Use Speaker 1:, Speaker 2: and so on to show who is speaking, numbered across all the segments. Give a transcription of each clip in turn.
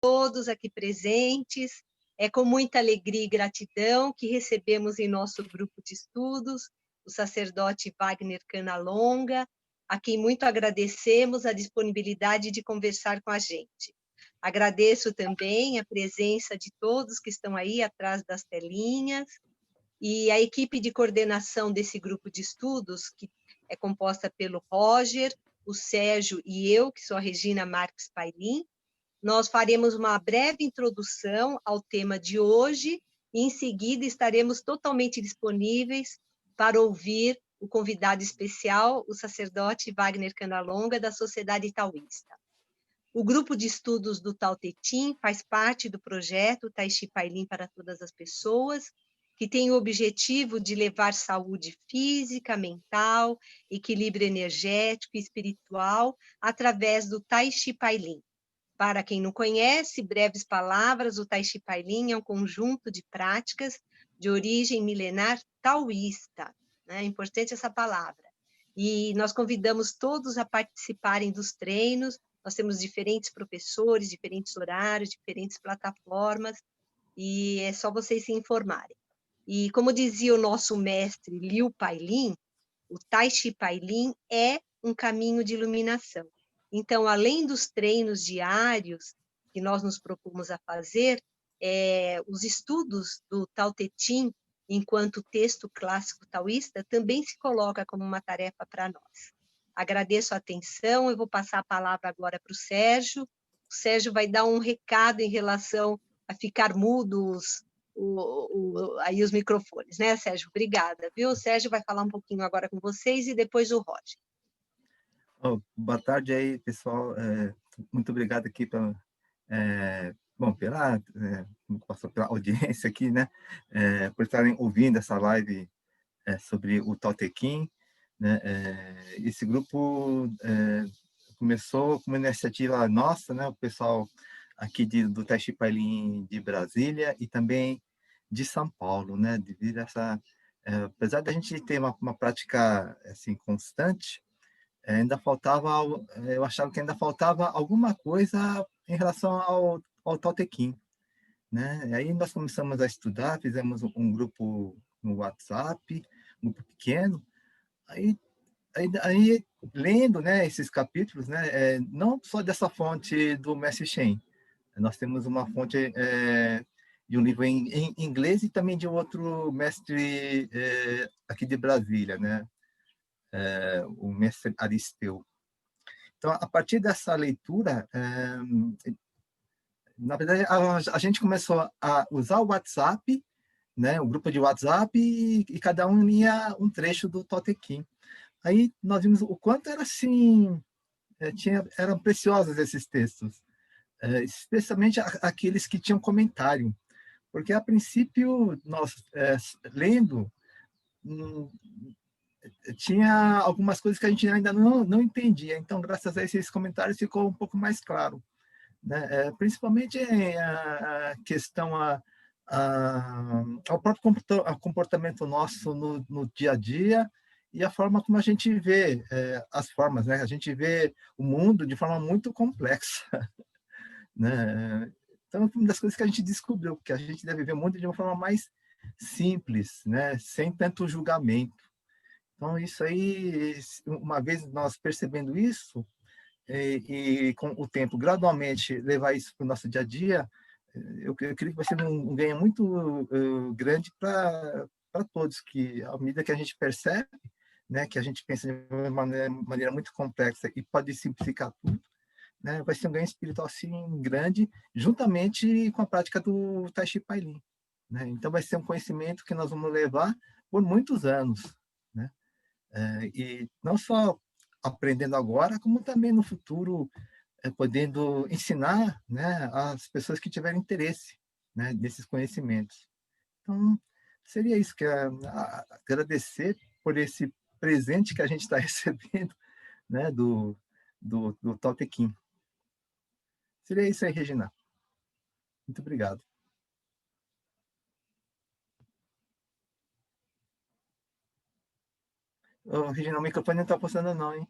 Speaker 1: todos aqui presentes. É com muita alegria e gratidão que recebemos em nosso grupo de estudos o sacerdote Wagner Canalonga, a quem muito agradecemos a disponibilidade de conversar com a gente. Agradeço também a presença de todos que estão aí atrás das telinhas e a equipe de coordenação desse grupo de estudos, que é composta pelo Roger, o Sérgio e eu, que sou a Regina Marques Pailin. Nós faremos uma breve introdução ao tema de hoje e, em seguida, estaremos totalmente disponíveis para ouvir o convidado especial, o sacerdote Wagner Canalonga, da Sociedade Taoísta. O grupo de estudos do Tao Te Ching faz parte do projeto Tai Chi Pailin para todas as pessoas, que tem o objetivo de levar saúde física, mental, equilíbrio energético e espiritual através do Tai Chi Pailin. Para quem não conhece, breves palavras, o Tai Chi Pailin é um conjunto de práticas de origem milenar taoísta, né? É importante essa palavra. E nós convidamos todos a participarem dos treinos. Nós temos diferentes professores, diferentes horários, diferentes plataformas, e é só vocês se informarem. E como dizia o nosso mestre Liu Pailin, o Tai Chi Pailin é um caminho de iluminação. Então, além dos treinos diários que nós nos propomos a fazer, os estudos do Tao Te Ching, enquanto texto clássico taoísta, também se coloca como uma tarefa para nós. Agradeço a atenção, eu vou passar a palavra agora para o Sérgio. O Sérgio vai dar um recado em relação a ficar mudos, aí os microfones, né, Sérgio? Obrigada, viu? O Sérgio vai falar um pouquinho agora com vocês e depois o Roger.
Speaker 2: Boa tarde aí, pessoal. Muito obrigado aqui pela, pela audiência aqui, né? Por estarem ouvindo essa live sobre o Tao Te Ching, né? Esse grupo começou como uma iniciativa nossa, né? O pessoal aqui do Tai Chi Pailin de Brasília e também de São Paulo, né? Devido a essa, apesar da gente ter uma prática assim constante, ainda faltava, eu achava que ainda faltava alguma coisa em relação ao Tao Te Ching, né? Aí nós começamos a estudar, fizemos um grupo no WhatsApp, um grupo pequeno, aí lendo, né, esses capítulos, né, não só dessa fonte do Mestre Shen, nós temos uma fonte de um livro em inglês e também de outro mestre aqui de Brasília, né, o mestre Aristeu. Então, a partir dessa leitura, na verdade, a gente começou a usar o WhatsApp, né, o grupo de WhatsApp, e cada um lia um trecho do Tao Te Ching. Aí nós vimos o quanto era assim, eram preciosos esses textos, especialmente aqueles que tinham comentário, porque a princípio nós lendo tinha algumas coisas que a gente ainda não entendia. Então, graças a esses comentários ficou um pouco mais claro, né? Principalmente a questão ao próprio comportamento nosso no dia a dia e a forma como a gente vê as formas, né? A gente vê o mundo de forma muito complexa, né? Então, uma das coisas que a gente descobriu, que a gente deve ver o mundo de uma forma mais simples, né? Sem tanto julgamento. Então, isso aí, uma vez nós percebendo isso, e com o tempo, gradualmente, levar isso para o nosso dia a dia, eu creio que vai ser um ganho muito grande para todos, que à medida que a gente percebe, né, que a gente pensa de uma maneira muito complexa e pode simplificar tudo, né, vai ser um ganho espiritual assim grande, juntamente com a prática do Tai Chi Pailin, né? Então vai ser um conhecimento que nós vamos levar por muitos anos, né? E não só aprendendo agora, como também no futuro, podendo ensinar, né, as pessoas que tiverem interesse, né, desses conhecimentos. Então, seria isso, agradecer por esse presente que a gente está recebendo, né, do Tao Te Ching. Seria isso aí, Regina. Muito obrigado. Regina, o microfone não está funcionando não, hein?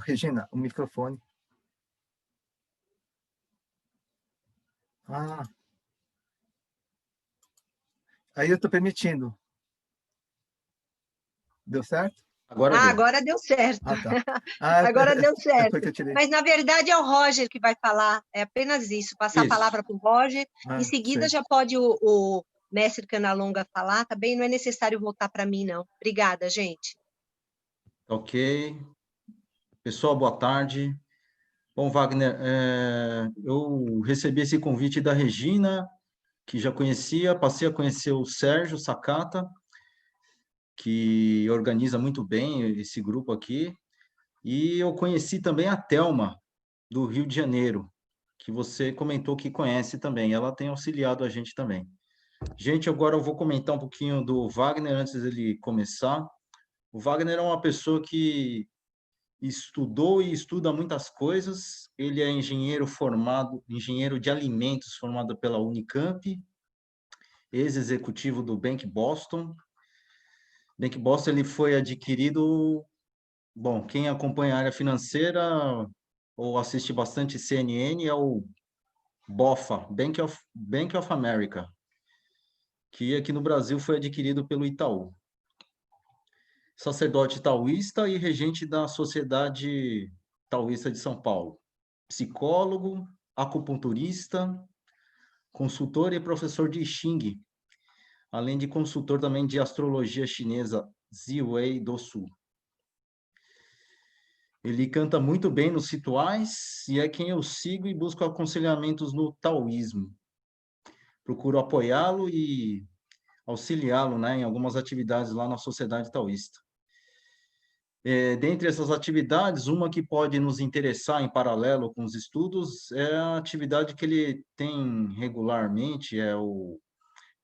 Speaker 2: Regina, o microfone. Ah, aí eu estou permitindo. Deu certo?
Speaker 3: Agora
Speaker 1: Ah,
Speaker 3: deu.
Speaker 1: agora deu certo.
Speaker 2: Ah, tá. Ah,
Speaker 1: Agora deu
Speaker 2: foi que
Speaker 1: certo.
Speaker 2: eu tirei.
Speaker 1: Mas, na verdade, é o Roger que vai falar. É apenas isso, passar a
Speaker 3: Isso.
Speaker 1: palavra para o Roger.
Speaker 2: Ah,
Speaker 1: Em seguida,
Speaker 2: sei.
Speaker 1: já pode o mestre Canalonga falar, tá bem? Não é necessário voltar para mim, não. Obrigada, gente.
Speaker 3: Ok. Pessoal, boa tarde. Bom, Wagner, eu recebi esse convite da Regina, que já conhecia, passei a conhecer o Sérgio Sakata, que organiza muito bem esse grupo aqui, e eu conheci também a Thelma, do Rio de Janeiro, que você comentou que conhece também. Ela tem auxiliado a gente também. Gente, agora eu vou comentar um pouquinho do Wagner antes dele começar. O Wagner é uma pessoa que estudou e estuda muitas coisas. Ele é engenheiro formado, engenheiro de alimentos formado pela Unicamp, ex-executivo do Bank Boston. Bank Boston ele foi adquirido, bom, quem acompanha a área financeira ou assiste bastante CNN é o BOFA, Bank of America, que aqui no Brasil foi adquirido pelo Itaú. Sacerdote taoísta e regente da Sociedade Taoísta de São Paulo. Psicólogo, acupunturista, consultor e professor de Xing, além de consultor também de astrologia chinesa, Ziwei do Sul. Ele canta muito bem nos rituais e é quem eu sigo e busco aconselhamentos no taoísmo. Procuro apoiá-lo e auxiliá-lo, né, em algumas atividades lá na Sociedade Taoísta. Dentre essas atividades, uma que pode nos interessar em paralelo com os estudos é a atividade que ele tem regularmente, é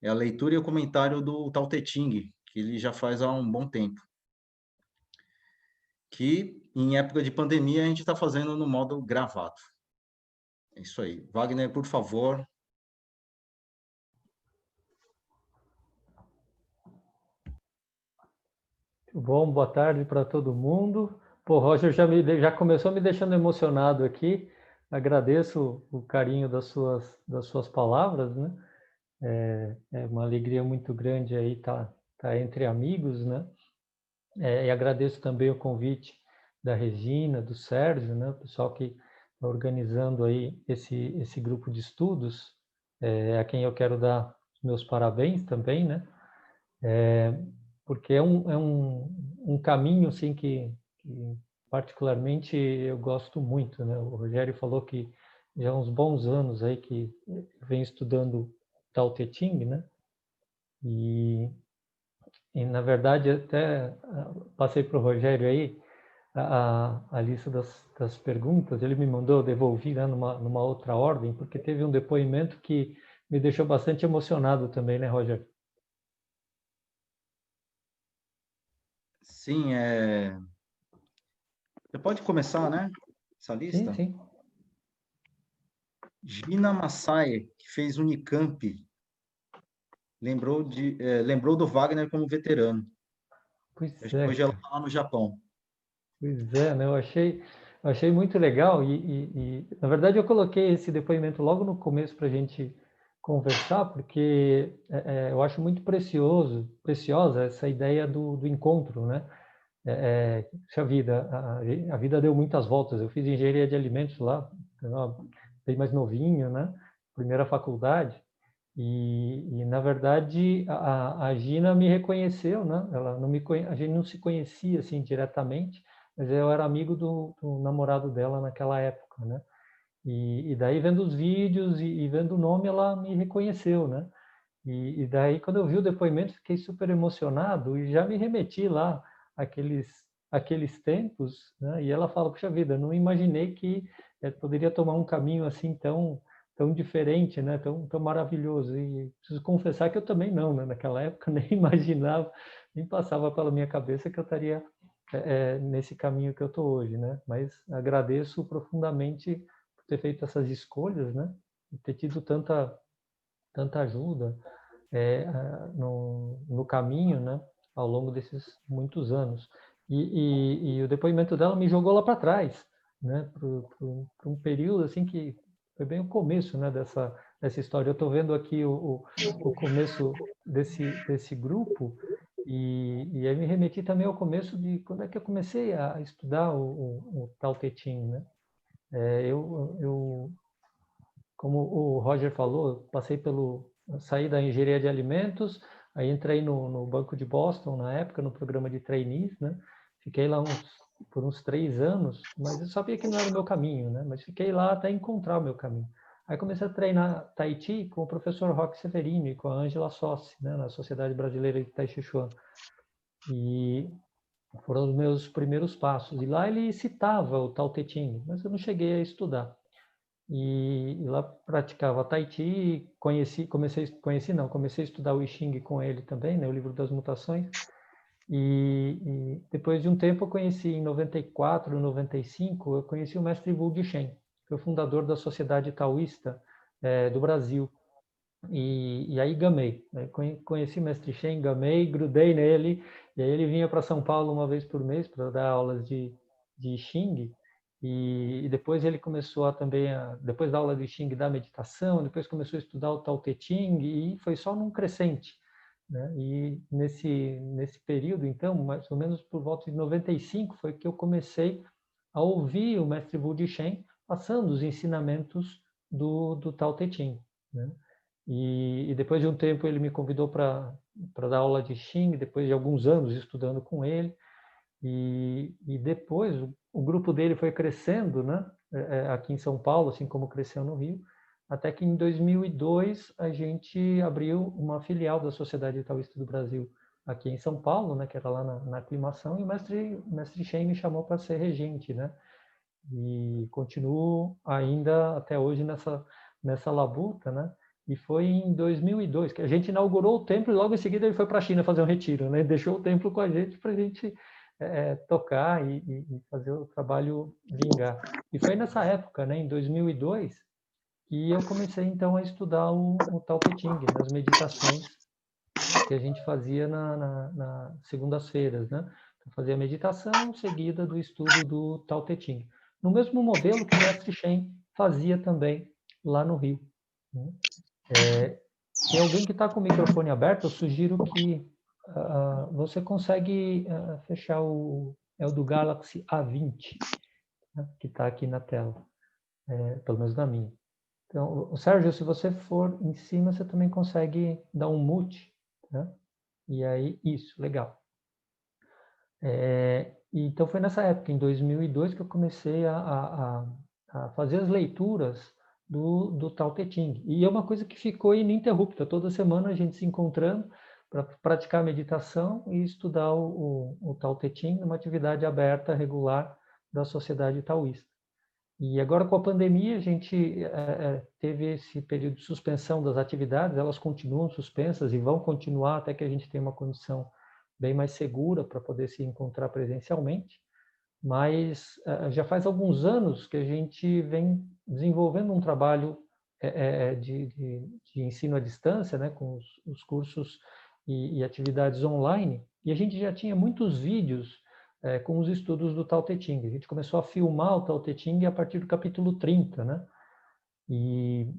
Speaker 3: a leitura e o comentário do Tao Te Ching, que ele já faz há um bom tempo. Que, em época de pandemia, a gente está fazendo no modo gravado. É isso aí. Wagner, por favor.
Speaker 4: Bom, boa tarde para todo mundo. Pô, Roger já começou me deixando emocionado aqui. Agradeço o carinho das suas palavras, né? É uma alegria muito grande aí tá entre amigos, né? E agradeço também o convite da Regina, do Sérgio, né? O pessoal que está organizando aí esse grupo de estudos, a quem eu quero dar os meus parabéns também, né? Porque é um caminho assim que particularmente eu gosto muito, né? O Rogério falou que já há uns bons anos aí que vem estudando Tao Te Ching, né? E na verdade até passei para o Rogério aí a lista das perguntas, ele me mandou, eu devolvi, né, numa outra ordem, porque teve um depoimento que me deixou bastante emocionado também, né, Rogério?
Speaker 3: Sim, você pode começar, né? Essa
Speaker 4: Sim,
Speaker 3: lista.
Speaker 4: sim.
Speaker 3: Gina Massaia, que fez Unicamp, lembrou do Wagner como veterano.
Speaker 4: Pois é,
Speaker 3: Hoje ela está lá no Japão.
Speaker 4: pois é, né? Eu achei muito legal na verdade, eu coloquei esse depoimento logo no começo para a gente conversar, porque eu acho muito preciosa essa ideia do encontro, né? Puxa vida, a vida deu muitas voltas. Eu fiz engenharia de alimentos lá, bem mais novinho, né? Primeira faculdade. Na verdade, a Gina me reconheceu, né? Ela não a gente não se conhecia assim diretamente, mas eu era amigo do namorado dela naquela época, né? E daí, vendo os vídeos e vendo o nome, ela me reconheceu, né? E daí, quando eu vi o depoimento, fiquei super emocionado e já me remeti lá àqueles tempos, né? E ela fala, puxa vida, não imaginei que poderia tomar um caminho assim tão diferente, né? Tão maravilhoso. E preciso confessar que eu também não, né? Naquela época nem imaginava, nem passava pela minha cabeça que eu estaria nesse caminho que eu estou hoje, né? Mas agradeço profundamente por ter feito essas escolhas, né? E ter tido tanta ajuda no caminho, né? Ao longo desses muitos anos. E o depoimento dela me jogou lá para trás, né? Para um período assim que bem o começo, né, dessa história. Eu estou vendo aqui o começo desse grupo e aí me remeti também ao começo de quando é que eu comecei a estudar o Tao Te Ching, né? Como o Roger falou, saí da engenharia de alimentos, aí entrei no Banco de Boston na época, no programa de trainees, né? Fiquei lá por uns 3 anos, mas eu sabia que não era o meu caminho, né? Mas fiquei lá até encontrar o meu caminho. Aí comecei a treinar Tai Chi com o professor Roque Severini e com a Ângela Sossi, né? Na Sociedade Brasileira de Tai Chi Chuan. E foram os meus primeiros passos. E lá ele citava o Tao Te Ching, mas eu não cheguei a estudar. E lá praticava Tai Chi, comecei a estudar o I Ching com ele também, né, o livro das mutações. E depois de um tempo eu conheci, em 94, 95, eu conheci o mestre Wu Shen, que é o fundador da Sociedade Taoísta do Brasil. E aí gamei, né? Conheci o mestre Shen, gamei, grudei nele, e aí ele vinha para São Paulo uma vez por mês para dar aulas de I Ching. E depois ele começou depois da aula de Xing, da meditação, depois começou a estudar o Tao Te Ching, e foi só num crescente, né? E nesse período, então, mais ou menos por volta de 95, foi que eu comecei a ouvir o mestre Wu Shen passando os ensinamentos do Tao Te Ching, né? E depois de um tempo ele me convidou para dar aula de Xing, depois de alguns anos estudando com ele. E depois o grupo dele foi crescendo, né? Aqui em São Paulo, assim como cresceu no Rio, até que em 2002 a gente abriu uma filial da Sociedade Taoísta do Brasil aqui em São Paulo, né? Que era lá na Aclimação, e o mestre Shen me chamou para ser regente, né? E continuo ainda até hoje nessa labuta, né? E foi em 2002 que a gente inaugurou o templo e logo em seguida ele foi para a China fazer um retiro, né? Deixou o templo com a gente para a gente tocar e fazer o trabalho vingar. E foi nessa época, né, em 2002, que eu comecei então a estudar o Tao Te Ching, nas meditações que a gente fazia nas segundas-feiras, né? Eu fazia meditação seguida do estudo do Tao Te Ching, no mesmo modelo que o mestre Shen fazia também lá no Rio, né? Tem alguém que está com o microfone aberto, eu sugiro que você consegue fechar é o do Galaxy A20, né, que está aqui na tela, pelo menos na minha. Então, o Sérgio, se você for em cima, você também consegue dar um mute, né? E aí, isso, legal. Então, foi nessa época, em 2002, que eu comecei a fazer as leituras do Tao Te Ching. E é uma coisa que ficou ininterrupta. Toda semana a gente se encontrando para praticar a meditação e estudar o Tao Te Ching, uma atividade aberta, regular da Sociedade Taoísta. E agora, com a pandemia, a gente teve esse período de suspensão das atividades, elas continuam suspensas e vão continuar até que a gente tenha uma condição bem mais segura para poder se encontrar presencialmente. Mas já faz alguns anos que a gente vem desenvolvendo um trabalho de ensino à distância, né, com os cursos e atividades online, e a gente já tinha muitos vídeos com os estudos do Tao Te Ching. A gente começou a filmar o Tao Te Ching a partir do capítulo 30, né? E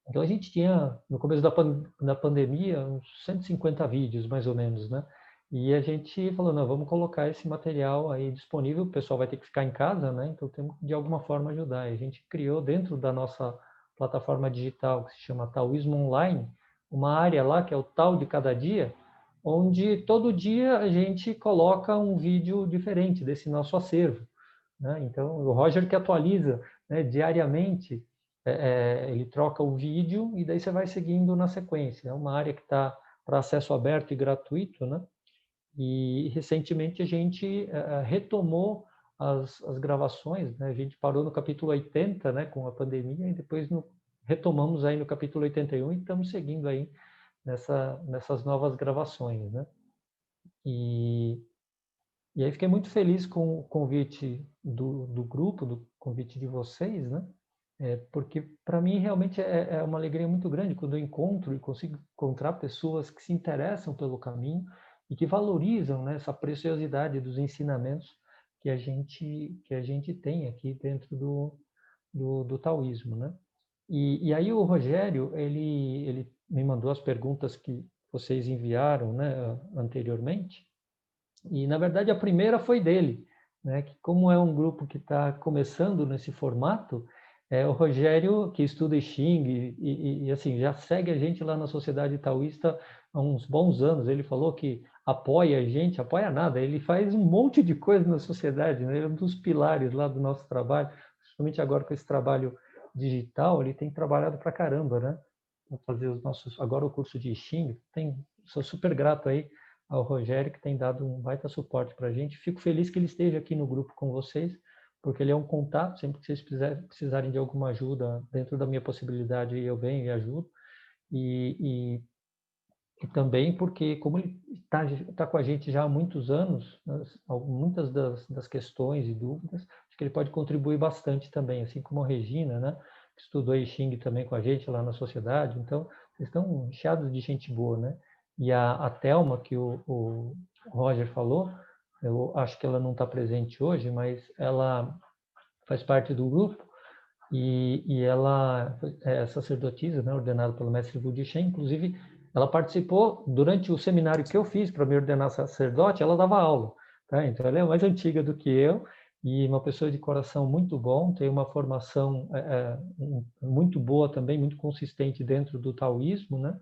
Speaker 4: então a gente tinha, no começo da pandemia, uns 150 vídeos, mais ou menos, né? E a gente falou, não, vamos colocar esse material aí disponível, o pessoal vai ter que ficar em casa, né? Então temos que de alguma forma ajudar. E a gente criou dentro da nossa plataforma digital, que se chama Taoísmo Online, uma área lá, que é o Tao de Cada Dia, onde todo dia a gente coloca um vídeo diferente desse nosso acervo, né? Então, o Roger que atualiza, né, diariamente, ele troca o vídeo e daí você vai seguindo na sequência. É uma área que está para acesso aberto e gratuito, né? E recentemente a gente retomou as gravações, né? A gente parou no capítulo 80, né, com a pandemia, e depois retomamos aí no capítulo 81 e estamos seguindo aí nessas novas gravações, né? E aí fiquei muito feliz com o convite do grupo, do convite de vocês, né? Porque para mim realmente é uma alegria muito grande quando eu encontro e consigo encontrar pessoas que se interessam pelo caminho e que valorizam, né, essa preciosidade dos ensinamentos que a gente tem aqui dentro do taoísmo, né? E aí o Rogério, ele me mandou as perguntas que vocês enviaram, né, anteriormente, e na verdade a primeira foi dele, né, que como é um grupo que está começando nesse formato, o Rogério, que estuda I Ching e assim, já segue a gente lá na Sociedade Taoísta há uns bons anos, ele falou que apoia a gente, apoia nada, ele faz um monte de coisa na sociedade, né, ele é um dos pilares lá do nosso trabalho, principalmente agora com esse trabalho digital, ele tem trabalhado pra caramba, né? Vou fazer os nossos, agora o curso de I Ching, sou super grato aí ao Rogério, que tem dado um baita suporte para a gente. Fico feliz que ele esteja aqui no grupo com vocês, porque ele é um contato, sempre que vocês precisarem de alguma ajuda, dentro da minha possibilidade, eu venho e ajudo. E também porque, como ele está com a gente já há muitos anos, muitas das questões e dúvidas, acho que ele pode contribuir bastante também, assim como a Regina, né, que estudou I Ching também com a gente lá na sociedade. Então, vocês estão encheados de gente boa, né? E a Thelma, que o Roger falou, eu acho que ela não está presente hoje, mas ela faz parte do grupo e ela é sacerdotisa, né, ordenada pelo mestre Wu Di-Shen. Inclusive, ela participou durante o seminário que eu fiz para me ordenar sacerdote, ela dava aula, tá? Então ela é mais antiga do que eu e uma pessoa de coração muito bom, tem uma formação muito boa também, muito consistente dentro do taoísmo, né?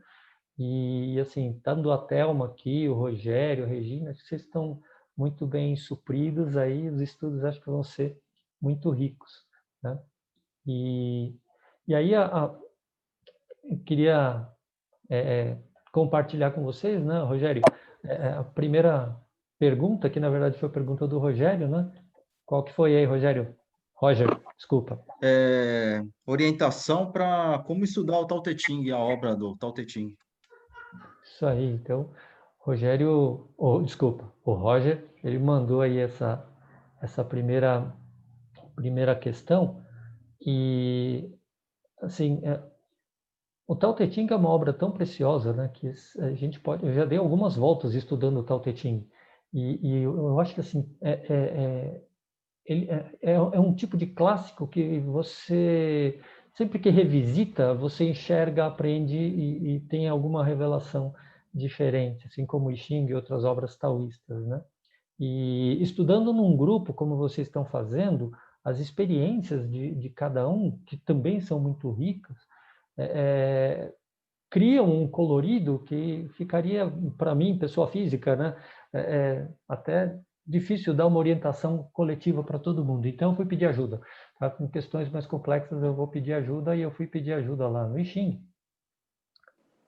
Speaker 4: E assim, tanto a Thelma aqui, o Rogério, a Regina, acho que vocês estão muito bem supridos aí, os estudos acho que vão ser muito ricos, né? E aí eu queria compartilhar com vocês, né, Rogério, a primeira pergunta, que na verdade foi a pergunta do Rogério, né? Qual que foi aí, Rogério? Roger, desculpa.
Speaker 3: Orientação para como estudar o Tao Te Ching, a obra do Tao Te Ching.
Speaker 4: Isso aí, então, Rogério, desculpa, o Roger, ele mandou aí essa primeira questão e, assim, o Tao Te Ching é uma obra tão preciosa, né, que a gente pode... Eu já dei algumas voltas estudando o Tao Te Ching e eu acho que assim ele é um tipo de clássico que você sempre que revisita você enxerga, aprende e tem alguma revelação diferente, assim como o I Ching e outras obras taoístas, né? E estudando num grupo como vocês estão fazendo, as experiências de cada um, que também são muito ricas, criam um colorido que ficaria, para mim, pessoa física, né, até difícil dar uma orientação coletiva para todo mundo. Então, eu fui pedir ajuda. Tá? Com questões mais complexas, eu vou pedir ajuda, e eu fui pedir ajuda lá no I Ching.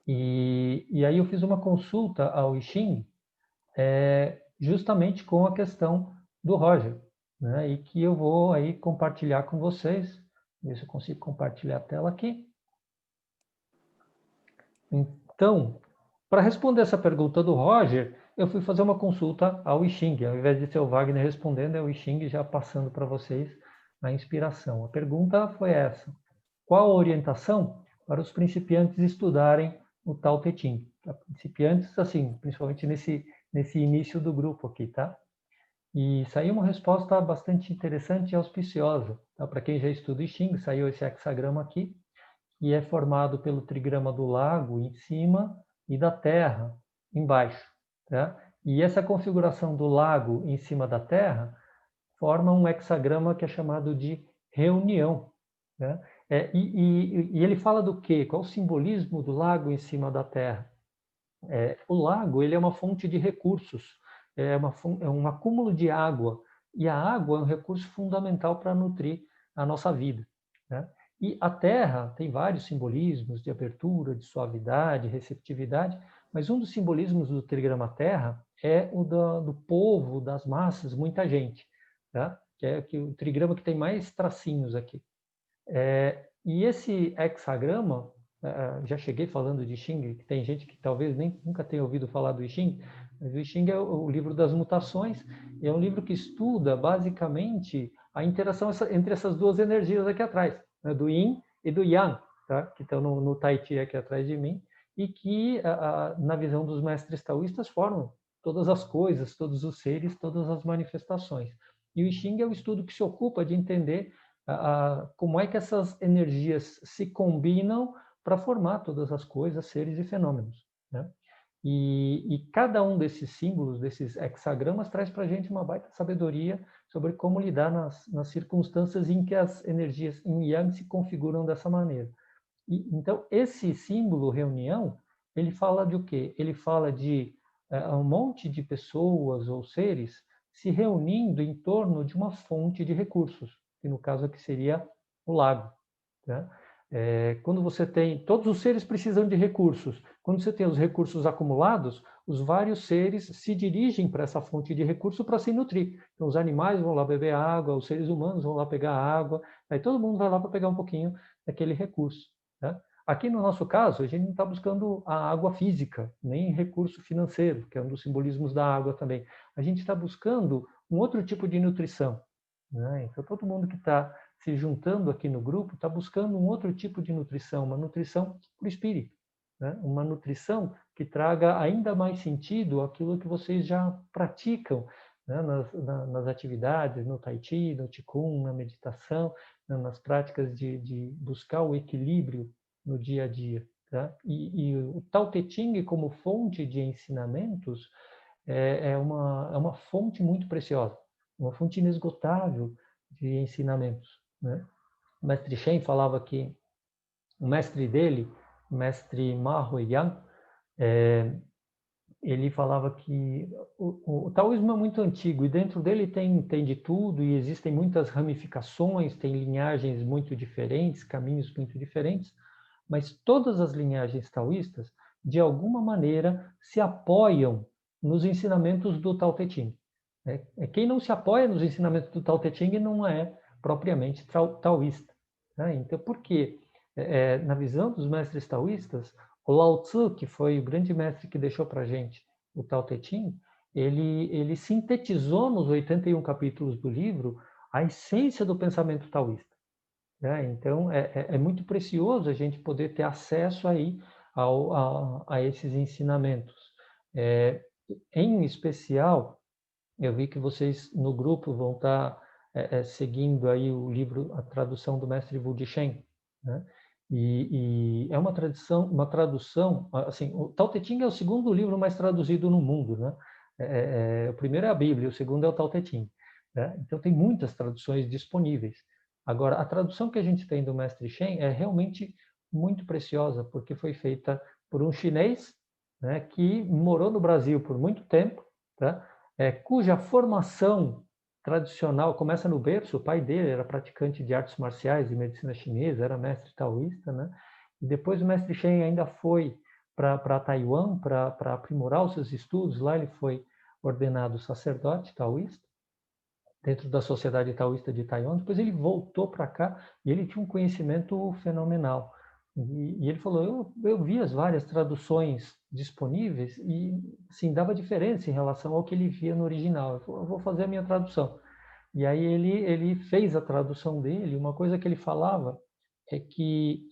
Speaker 4: E aí eu fiz uma consulta ao I Ching, justamente com a questão do Roger, né, e que eu vou aí compartilhar com vocês. Ver se eu consigo compartilhar a tela aqui. Então, para responder essa pergunta do Roger, eu fui fazer uma consulta ao I Ching. Ao invés de ser o Wagner respondendo, é o I Ching já passando para vocês a inspiração. A pergunta foi essa: qual a orientação para os principiantes estudarem o Tao Te Ching? Principiantes, assim, principalmente nesse início do grupo aqui, tá? E saiu uma resposta bastante interessante e auspiciosa. Tá? Para quem já estuda I Ching, saiu esse hexagrama aqui, e é formado pelo trigrama do lago em cima e da terra embaixo. Tá? E essa configuração do lago em cima da terra forma um hexagrama que é chamado de reunião. Né? E ele fala do quê? Qual o simbolismo do lago em cima da terra? O lago ele é uma fonte de recursos, é um acúmulo de água, e a água é um recurso fundamental para nutrir a nossa vida. Né? E a terra tem vários simbolismos de abertura, de suavidade, receptividade, mas um dos simbolismos do trigrama terra é o do povo, das massas, muita gente, tá? Que é o trigrama que tem mais tracinhos aqui. E esse hexagrama, já cheguei falando de I Ching, que tem gente que talvez nunca tenha ouvido falar do I Ching, mas o I Ching é o livro das mutações, e é um livro que estuda basicamente a interação entre essas duas energias aqui atrás, né, do Yin e do Yang, tá? Que estão no Tai Chi aqui atrás de mim, e que, na visão dos mestres taoístas, formam todas as coisas, todos os seres, todas as manifestações. E o I Ching é o estudo que se ocupa de entender como é que essas energias se combinam para formar todas as coisas, seres e fenômenos, né? E cada um desses símbolos, desses hexagramas, traz para a gente uma baita sabedoria sobre como lidar nas circunstâncias em que as energias yin e yang se configuram dessa maneira. Então, esse símbolo reunião, ele fala de o quê? Ele fala de um monte de pessoas ou seres se reunindo em torno de uma fonte de recursos, que no caso aqui seria o lago, né? Quando você tem... Todos os seres precisam de recursos. Quando você tem os recursos acumulados, os vários seres se dirigem para essa fonte de recurso para se nutrir. Então, os animais vão lá beber água, os seres humanos vão lá pegar água, aí todo mundo vai lá para pegar um pouquinho daquele recurso, né? Aqui no nosso caso, a gente não está buscando a água física, nem recurso financeiro, que é um dos simbolismos da água também. A gente está buscando um outro tipo de nutrição, né? Então, todo mundo que está se juntando aqui no grupo está buscando um outro tipo de nutrição, uma nutrição para o espírito, né? Uma nutrição que traga ainda mais sentido aquilo que vocês já praticam, né? Nas atividades, no Tai Chi, no Qigong, na meditação, né? Nas práticas de buscar o equilíbrio no dia a dia, tá? E o Tao Te Ching, como fonte de ensinamentos, é uma fonte muito preciosa, uma fonte inesgotável de ensinamentos, né? O mestre Shen falava que o mestre dele, o mestre Ma Huiyan, ele falava que o taoísmo é muito antigo e dentro dele tem de tudo e existem muitas ramificações, tem linhagens muito diferentes, caminhos muito diferentes, mas todas as linhagens taoístas, de alguma maneira, se apoiam nos ensinamentos do Tao Te Ching. Quem não se apoia nos ensinamentos do Tao Te Ching não é propriamente taoísta, né? Então, por quê? Na visão dos mestres taoístas, o Lao Tzu, que foi o grande mestre que deixou para a gente o Tao Te Ching, ele sintetizou nos 81 capítulos do livro a essência do pensamento taoísta, né? Então, é muito precioso a gente poder ter acesso aí a esses ensinamentos. Em especial, eu vi que vocês no grupo vão estar seguindo aí o livro, a tradução do mestre Wu Shen, né? E é uma tradução, assim, o Tao Te Ching é o segundo livro mais traduzido no mundo, né? O primeiro é a Bíblia, o segundo é o Tao Te Ching, né? Então tem muitas traduções disponíveis. Agora, a tradução que a gente tem do mestre Shen é realmente muito preciosa, porque foi feita por um chinês, né, que morou no Brasil por muito tempo, tá? Cuja formação tradicional começa no berço. O pai dele era praticante de artes marciais e medicina chinesa, era mestre taoísta, né? E depois o mestre Shen ainda foi para Taiwan para aprimorar os seus estudos. Lá ele foi ordenado sacerdote taoísta dentro da Sociedade Taoísta de Taiwan. Depois ele voltou para cá e ele tinha um conhecimento fenomenal. E ele falou, eu vi as várias traduções disponíveis e, assim, dava diferença em relação ao que ele via no original. Eu falei, eu vou fazer a minha tradução. E aí ele fez a tradução dele. Uma coisa que ele falava é que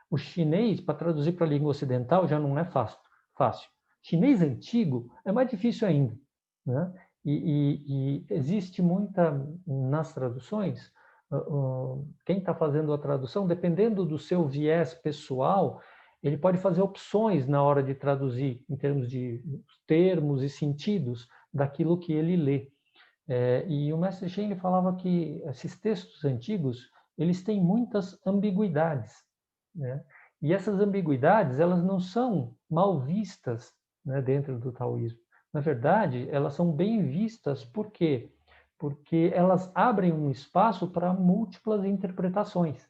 Speaker 4: o chinês, para traduzir para a língua ocidental, já não é fácil. Chinês antigo é mais difícil ainda, né? E existe muita, nas traduções, quem está fazendo a tradução, dependendo do seu viés pessoal, ele pode fazer opções na hora de traduzir, em termos de termos e sentidos daquilo que ele lê. E o mestre Shen ele falava que esses textos antigos, eles têm muitas ambiguidades, né? E essas ambiguidades, elas não são mal vistas, né, dentro do taoísmo. Na verdade, elas são bem vistas, por quê? Porque elas abrem um espaço para múltiplas interpretações.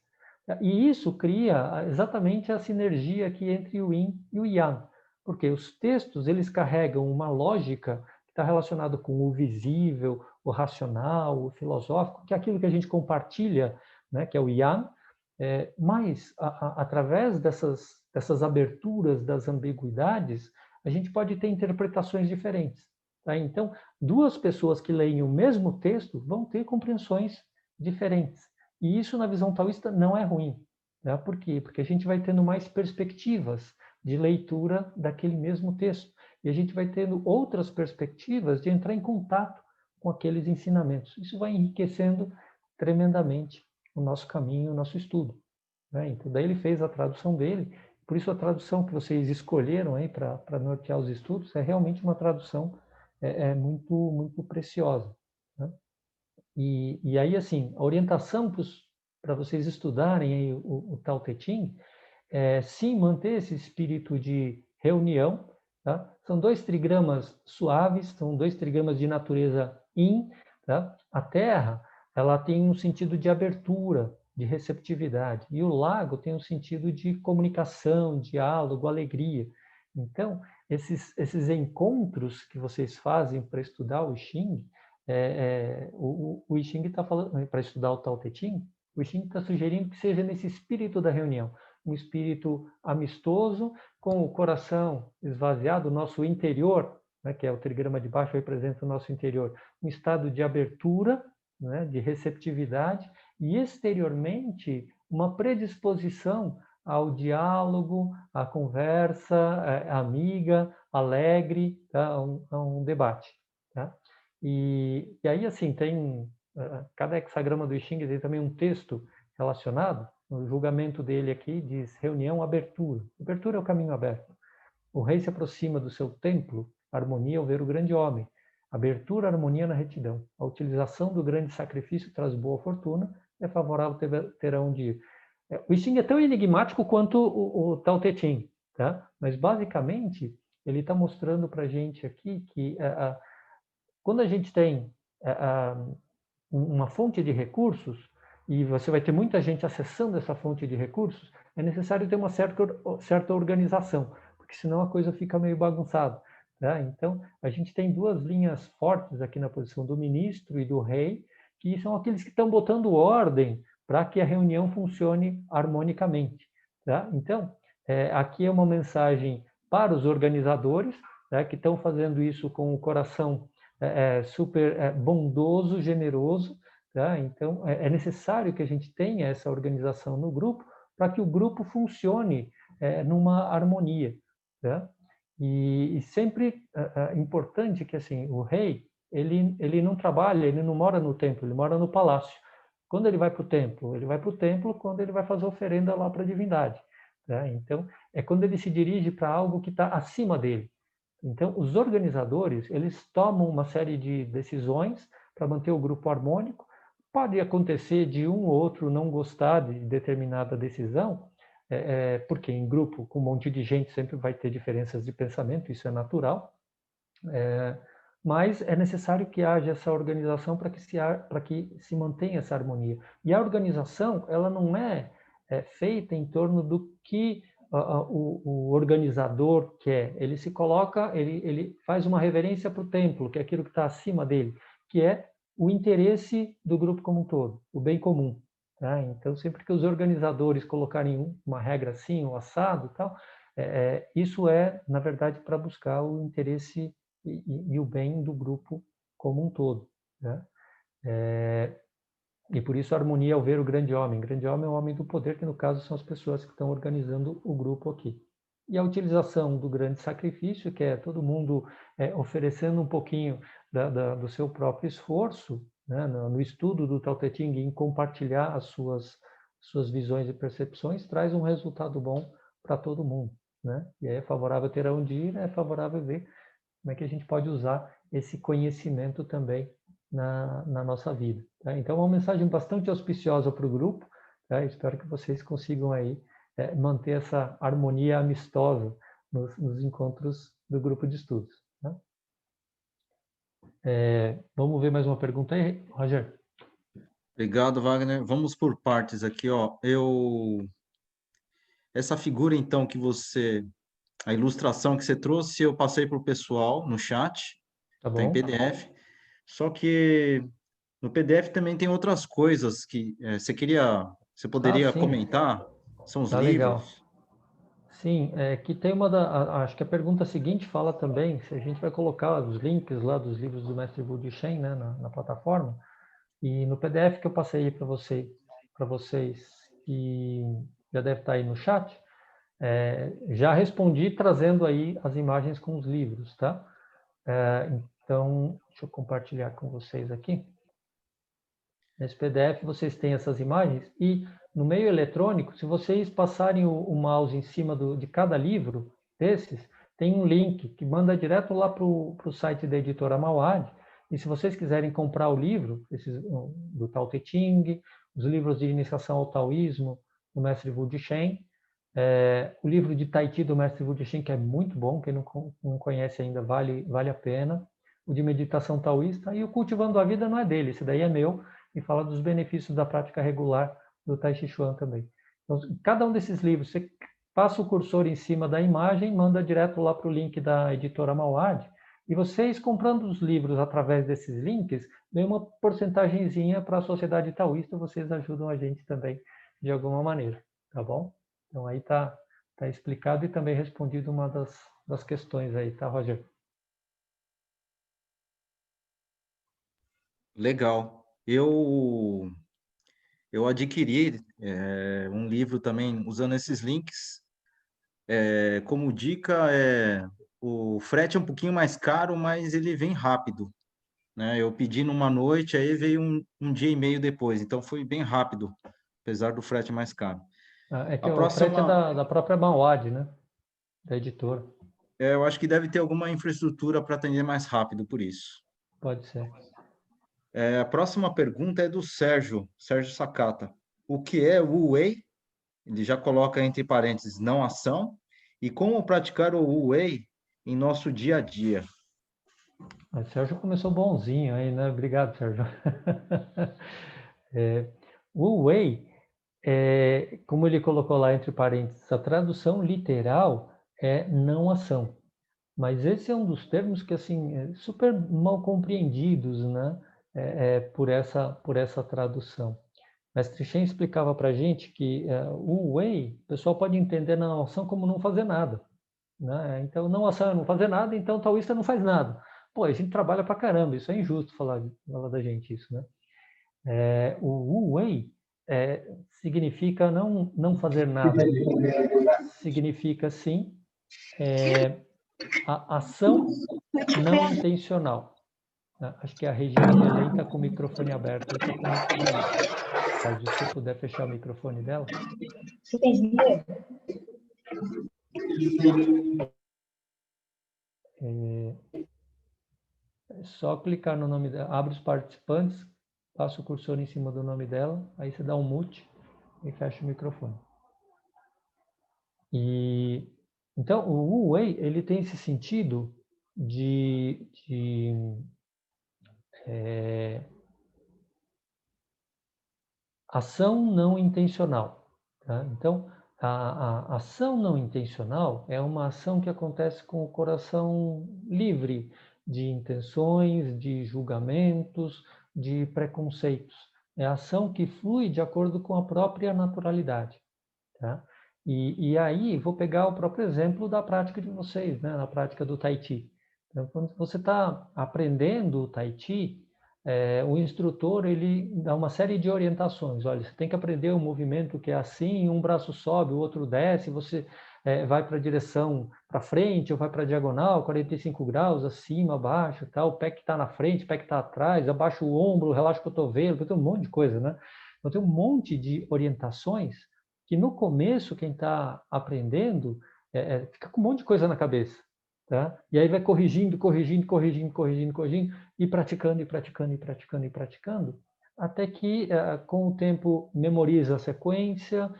Speaker 4: E isso cria exatamente a sinergia aqui entre o Yin e o Yang, porque os textos eles carregam uma lógica que está relacionada com o visível, o racional, o filosófico, que é aquilo que a gente compartilha, né, que é o Yang, mas através dessas aberturas, das ambiguidades, a gente pode ter interpretações diferentes, tá? Então, duas pessoas que leem o mesmo texto vão ter compreensões diferentes. E isso, na visão taoísta, não é ruim, né? Por quê? Porque a gente vai tendo mais perspectivas de leitura daquele mesmo texto. E a gente vai tendo outras perspectivas de entrar em contato com aqueles ensinamentos. Isso vai enriquecendo tremendamente o nosso caminho, o nosso estudo, né? Então, daí ele fez a tradução dele. Por isso, a tradução que vocês escolheram aí para nortear os estudos é realmente uma tradução muito, muito preciosa, né? E aí, assim, a orientação para vocês estudarem aí o Tao Te Ching é, sim, manter esse espírito de reunião, tá? São 2 trigramas suaves, são 2 trigramas de natureza yin, tá? A terra, ela tem um sentido de abertura, de receptividade, e o lago tem um sentido de comunicação, diálogo, alegria. Então, esses encontros que vocês fazem para estudar o I Ching, o I Ching está falando, para estudar o Tao Te Ching, o I Ching está sugerindo que seja nesse espírito da reunião, um espírito amistoso, com o coração esvaziado, o nosso interior, né, que é o trigrama de baixo, representa o nosso interior, um estado de abertura, né, de receptividade, e exteriormente uma predisposição ao diálogo, à conversa amiga, alegre, tá, a um debate. Tá? E aí, assim, tem cada hexagrama do I Ching tem também um texto relacionado. O julgamento dele aqui diz reunião, abertura. Abertura é o caminho aberto. O rei se aproxima do seu templo, harmonia ao ver o grande homem. Abertura, harmonia na retidão. A utilização do grande sacrifício traz boa fortuna, é favorável terão de ir. O I Ching é tão enigmático quanto o Tao Te Ching, tá? Mas basicamente ele está mostrando para a gente aqui que quando a gente tem uma fonte de recursos, e você vai ter muita gente acessando essa fonte de recursos, é necessário ter uma certa organização, porque senão a coisa fica meio bagunçada. Tá? Então, a gente tem 2 linhas fortes aqui na posição do ministro e do rei, que são aqueles que estão botando ordem para que a reunião funcione harmonicamente. Tá? Então, aqui é uma mensagem para os organizadores, tá? Que estão fazendo isso com o coração super bondoso, generoso. Tá? Então, é necessário que a gente tenha essa organização no grupo para que o grupo funcione numa harmonia. Tá? E sempre é importante que assim, o rei ele não trabalha, ele não mora no templo, ele mora no palácio. Quando ele vai para o templo? Ele vai para o templo quando ele vai fazer oferenda lá para a divindade. Tá? Então, é quando ele se dirige para algo que está acima dele. Então, os organizadores, eles tomam uma série de decisões para manter o grupo harmônico. Pode acontecer de um ou outro não gostar de determinada decisão, porque em grupo, com um monte de gente, sempre vai ter diferenças de pensamento, isso é natural. Mas é necessário que haja essa organização para que se mantenha essa harmonia. E a organização, ela não é feita em torno do que o organizador quer. Ele se coloca, ele faz uma reverência para o templo, que é aquilo que está acima dele, que é o interesse do grupo como um todo, o bem comum. Tá? Então, sempre que os organizadores colocarem uma regra assim, um assado, tal, isso é, na verdade, para buscar o interesse e o bem do grupo como um todo. Né? E por isso a harmonia ao ver o grande homem. O grande homem é o homem do poder, que no caso são as pessoas que estão organizando o grupo aqui. E a utilização do grande sacrifício, que é todo mundo oferecendo um pouquinho do seu próprio esforço, né, no estudo do Tao Te Ching, em compartilhar as suas visões e percepções, traz um resultado bom para todo mundo. Né? E aí é favorável ter aonde ir, é favorável ver como é que a gente pode usar esse conhecimento também na nossa vida. Tá? Então, é uma mensagem bastante auspiciosa para o grupo. Tá? Espero que vocês consigam aí manter essa harmonia amistosa nos encontros do grupo de estudos. Tá? Vamos ver mais uma pergunta aí, Roger.
Speaker 3: Obrigado, Wagner. Vamos por partes aqui, ó. Essa figura, então, a ilustração que você trouxe, eu passei para o pessoal no chat,
Speaker 4: Tá
Speaker 3: está em
Speaker 4: bom?
Speaker 3: PDF. Só que no PDF também tem outras coisas que você poderia
Speaker 4: Sim.
Speaker 3: comentar? São os
Speaker 4: Tá
Speaker 3: livros.
Speaker 4: legal. Sim, que tem acho que a pergunta seguinte fala também, se a gente vai colocar os links lá dos livros do Mestre Wu de Shen, né, na plataforma, e no PDF que eu passei para vocês, que já deve estar aí no chat, já respondi trazendo aí as imagens com os livros, tá? Então, deixa eu compartilhar com vocês aqui. Nesse PDF vocês têm essas imagens e no meio eletrônico, se vocês passarem o mouse em cima de cada livro desses, tem um link que manda direto lá para o site da editora Mauad. E se vocês quiserem comprar o livro, do Tao Te Ching, os livros de iniciação ao taoísmo do mestre Wu Shen, o livro de Tai Chi do mestre Wu Shen, que é muito bom, quem não conhece ainda vale a pena, o de meditação taoísta, e o Cultivando a Vida não é dele, esse daí é meu, e fala dos benefícios da prática regular do Tai Chi Chuan também. Então, cada um desses livros, você passa o cursor em cima da imagem, manda direto lá para o link da editora Mauad, e vocês, comprando os livros através desses links, ganham uma porcentagenzinha para a sociedade taoísta, vocês ajudam a gente também de alguma maneira, tá bom? Então aí tá explicado e também respondido uma das questões aí, tá, Roger?
Speaker 3: Legal. Eu adquiri um livro também usando esses links. Como dica, o frete é um pouquinho mais caro, mas ele vem rápido, né? Eu pedi numa noite, aí veio um dia e meio depois, então foi bem rápido, apesar do frete mais caro.
Speaker 4: É que
Speaker 3: A
Speaker 4: o frete é
Speaker 3: próxima,
Speaker 4: da própria Mauad, né? Da editora.
Speaker 3: eu acho que deve ter alguma infraestrutura para atender mais rápido por isso.
Speaker 4: Pode ser.
Speaker 3: A próxima pergunta é do Sérgio Sakata. O que é Wu Wei? Ele já coloca entre parênteses não ação. E como praticar o Wu Wei em nosso dia a dia?
Speaker 4: O Sérgio começou bonzinho aí, né? Obrigado, Sérgio. Wu Wei, como ele colocou lá entre parênteses, a tradução literal é não ação. Mas esse é um dos termos que, assim, super mal compreendidos, né? Por essa tradução. Mestre Shen explicava para a gente que o Wei, o pessoal pode entender na ação como não fazer nada, né? Então, não ação é não fazer nada, então o taoísta não faz nada. Pô, a gente trabalha para caramba, isso é injusto falar da gente isso, né? O Wu Wei significa não fazer nada. Significa, sim, a ação não intencional. Acho que a Regina Belém está com o microfone aberto. Está conectado aí. Se você puder fechar o microfone dela.
Speaker 5: Você tem dinheiro?
Speaker 4: É só clicar no nome dela, abre os participantes, passa o cursor em cima do nome dela, aí você dá um mute e fecha o microfone. Então, o Wu Wei, ele tem esse sentido de ação não intencional. Tá? Então, a ação não intencional é uma ação que acontece com o coração livre de intenções, de julgamentos, de preconceitos. É a ação que flui de acordo com a própria naturalidade. Tá? E aí, vou pegar o próprio exemplo da prática de vocês, né? Na prática do Tai Chi. Então, quando você está aprendendo o Tai Chi, o instrutor ele dá uma série de orientações. Olha, você tem que aprender um movimento que é assim, um braço sobe, o outro desce, você vai para a direção para frente ou vai para a diagonal, 45 graus, acima, abaixo, tal, o pé que está na frente, o pé que está atrás, abaixa o ombro, relaxa o cotovelo, tem um monte de coisa, né? Então tem um monte de orientações que no começo quem está aprendendo fica com um monte de coisa na cabeça. Tá? E aí vai corrigindo, e praticando, até que, com o tempo, memoriza a sequência,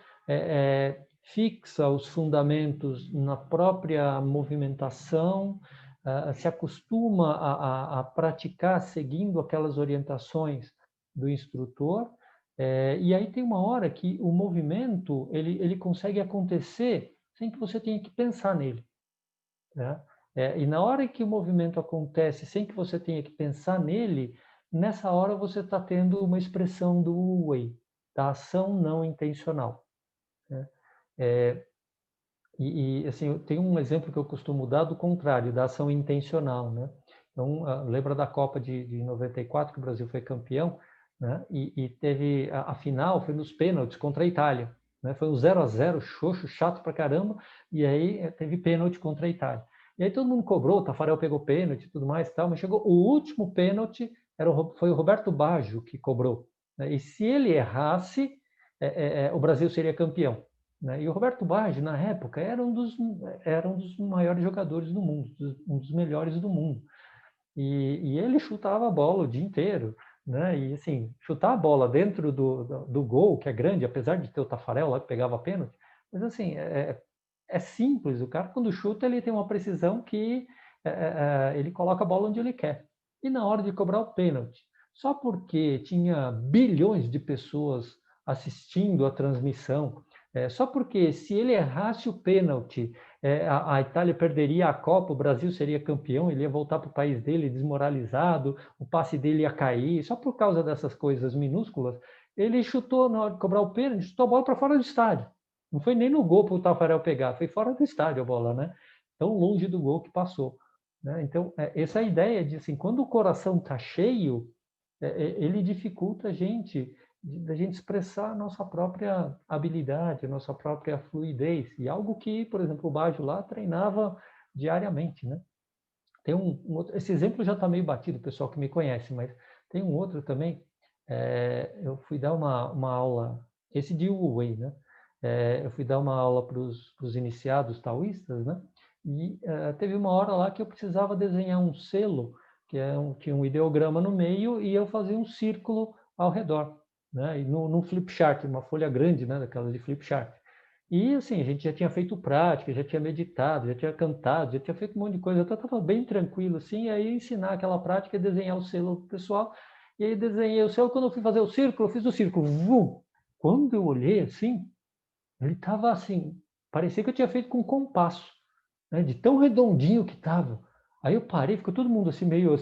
Speaker 4: fixa os fundamentos na própria movimentação, se acostuma a praticar seguindo aquelas orientações do instrutor, e aí tem uma hora que o movimento ele consegue acontecer sem que você tenha que pensar nele. Tá? E na hora que o movimento acontece sem que você tenha que pensar nele, nessa hora você está tendo uma expressão do Wu Wei, da ação não intencional. Né? Assim, tem um exemplo que eu costumo dar do contrário, da ação intencional. Né? Então, lembra da Copa de 94, que o Brasil foi campeão, né? E teve a final, foi nos pênaltis contra a Itália. Né? Foi um 0-0, xoxo, chato pra caramba, e aí teve pênalti contra a Itália. E aí todo mundo cobrou, o Tafarel pegou pênalti e tudo mais, tal, mas chegou o último pênalti, foi o Roberto Baggio que cobrou. né? E se ele errasse, o Brasil seria campeão, né? E o Roberto Baggio, na época, era um dos maiores jogadores do mundo, um dos melhores do mundo. E ele chutava a bola o dia inteiro, né? E assim, chutar a bola dentro do gol, que é grande, apesar de ter o Tafarel lá que pegava pênalti, mas assim, é simples. O cara, quando chuta, ele tem uma precisão que ele coloca a bola onde ele quer. E na hora de cobrar o pênalti, só porque tinha bilhões de pessoas assistindo a transmissão, só porque se ele errasse o pênalti, a Itália perderia a Copa, o Brasil seria campeão, ele ia voltar para o país dele desmoralizado, o passe dele ia cair, só por causa dessas coisas minúsculas, ele chutou, na hora de cobrar o pênalti, chutou a bola para fora do estádio. Não foi nem no gol para o Tafarel pegar, foi fora do estádio a bola, né? Tão longe do gol que passou, né? Então, essa ideia de, assim, quando o coração está cheio, ele dificulta a gente expressar a nossa própria habilidade, a nossa própria fluidez, e algo que, por exemplo, o Baggio lá treinava diariamente, né? Tem outro, esse exemplo já está meio batido, o pessoal que me conhece, mas tem um outro também. Eu fui dar uma aula, esse de Wu Wei, né? Eu fui dar uma aula para os iniciados taoístas, né? E teve uma hora lá que eu precisava desenhar um selo, que tinha um ideograma no meio, e eu fazia um círculo ao redor, né? E num flip chart, uma folha grande, né? Daquelas de flip chart. E assim, a gente já tinha feito prática, já tinha meditado, já tinha cantado, já tinha feito um monte de coisa. Eu estava bem tranquilo, assim, e aí ensinar aquela prática e desenhar o selo pro pessoal. E aí desenhei o selo. Quando eu fui fazer o círculo, eu fiz o círculo. Vum! Quando eu olhei assim, ele estava assim, parecia que eu tinha feito com compasso, né? De tão redondinho que estava. Aí eu parei, ficou todo mundo assim meio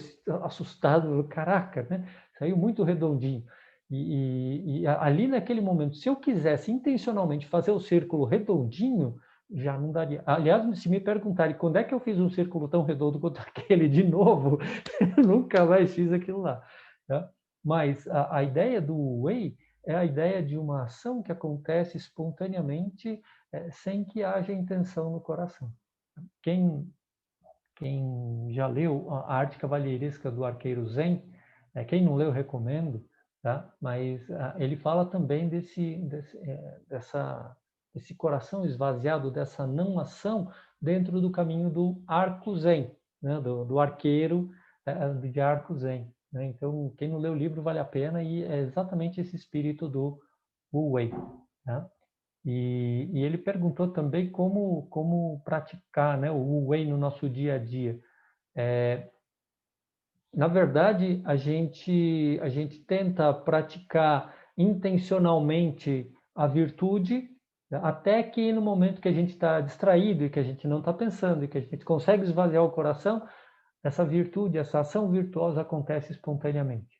Speaker 4: assustado. Caraca, né? Saiu muito redondinho. E ali naquele momento, se eu quisesse intencionalmente fazer o círculo redondinho, já não daria. Aliás, se me perguntarem quando é que eu fiz um círculo tão redondo quanto aquele de novo, eu nunca mais fiz aquilo lá. Tá? Mas a ideia do Wei é a ideia de uma ação que acontece espontaneamente, sem que haja intenção no coração. Quem já leu a Arte Cavalheiresca do Arqueiro Zen, quem não leu, recomendo, tá? Mas ele fala também desse coração esvaziado, dessa não ação dentro do caminho do arco Zen, né? do arqueiro de arco Zen. Né? Então, quem não leu o livro vale a pena, e é exatamente esse espírito do Wu Wei. Tá? E ele perguntou também como praticar, né, o Wu Wei no nosso dia a dia. Na verdade, a gente tenta praticar intencionalmente a virtude, até que no momento que a gente está distraído e que a gente não está pensando e que a gente consegue esvaziar o coração, essa virtude, essa ação virtuosa acontece espontaneamente.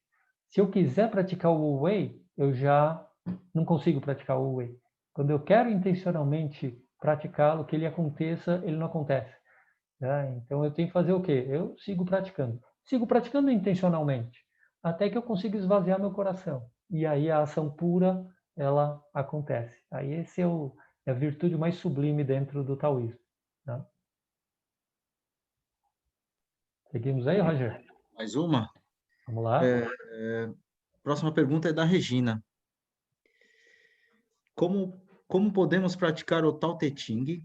Speaker 4: Se eu quiser praticar o Wu Wei, eu já não consigo praticar o Wu Wei. Quando eu quero intencionalmente praticá-lo, que ele aconteça, ele não acontece. Tá? Então eu tenho que fazer o quê? Eu sigo praticando intencionalmente, até que eu consiga esvaziar meu coração. E aí a ação pura, ela acontece. Aí esse é a virtude mais sublime dentro do taoísmo. Tá? Seguimos aí, Roger?
Speaker 3: Mais uma?
Speaker 4: Vamos lá.
Speaker 3: Próxima pergunta é da Regina. Como podemos praticar o Tao Te Ching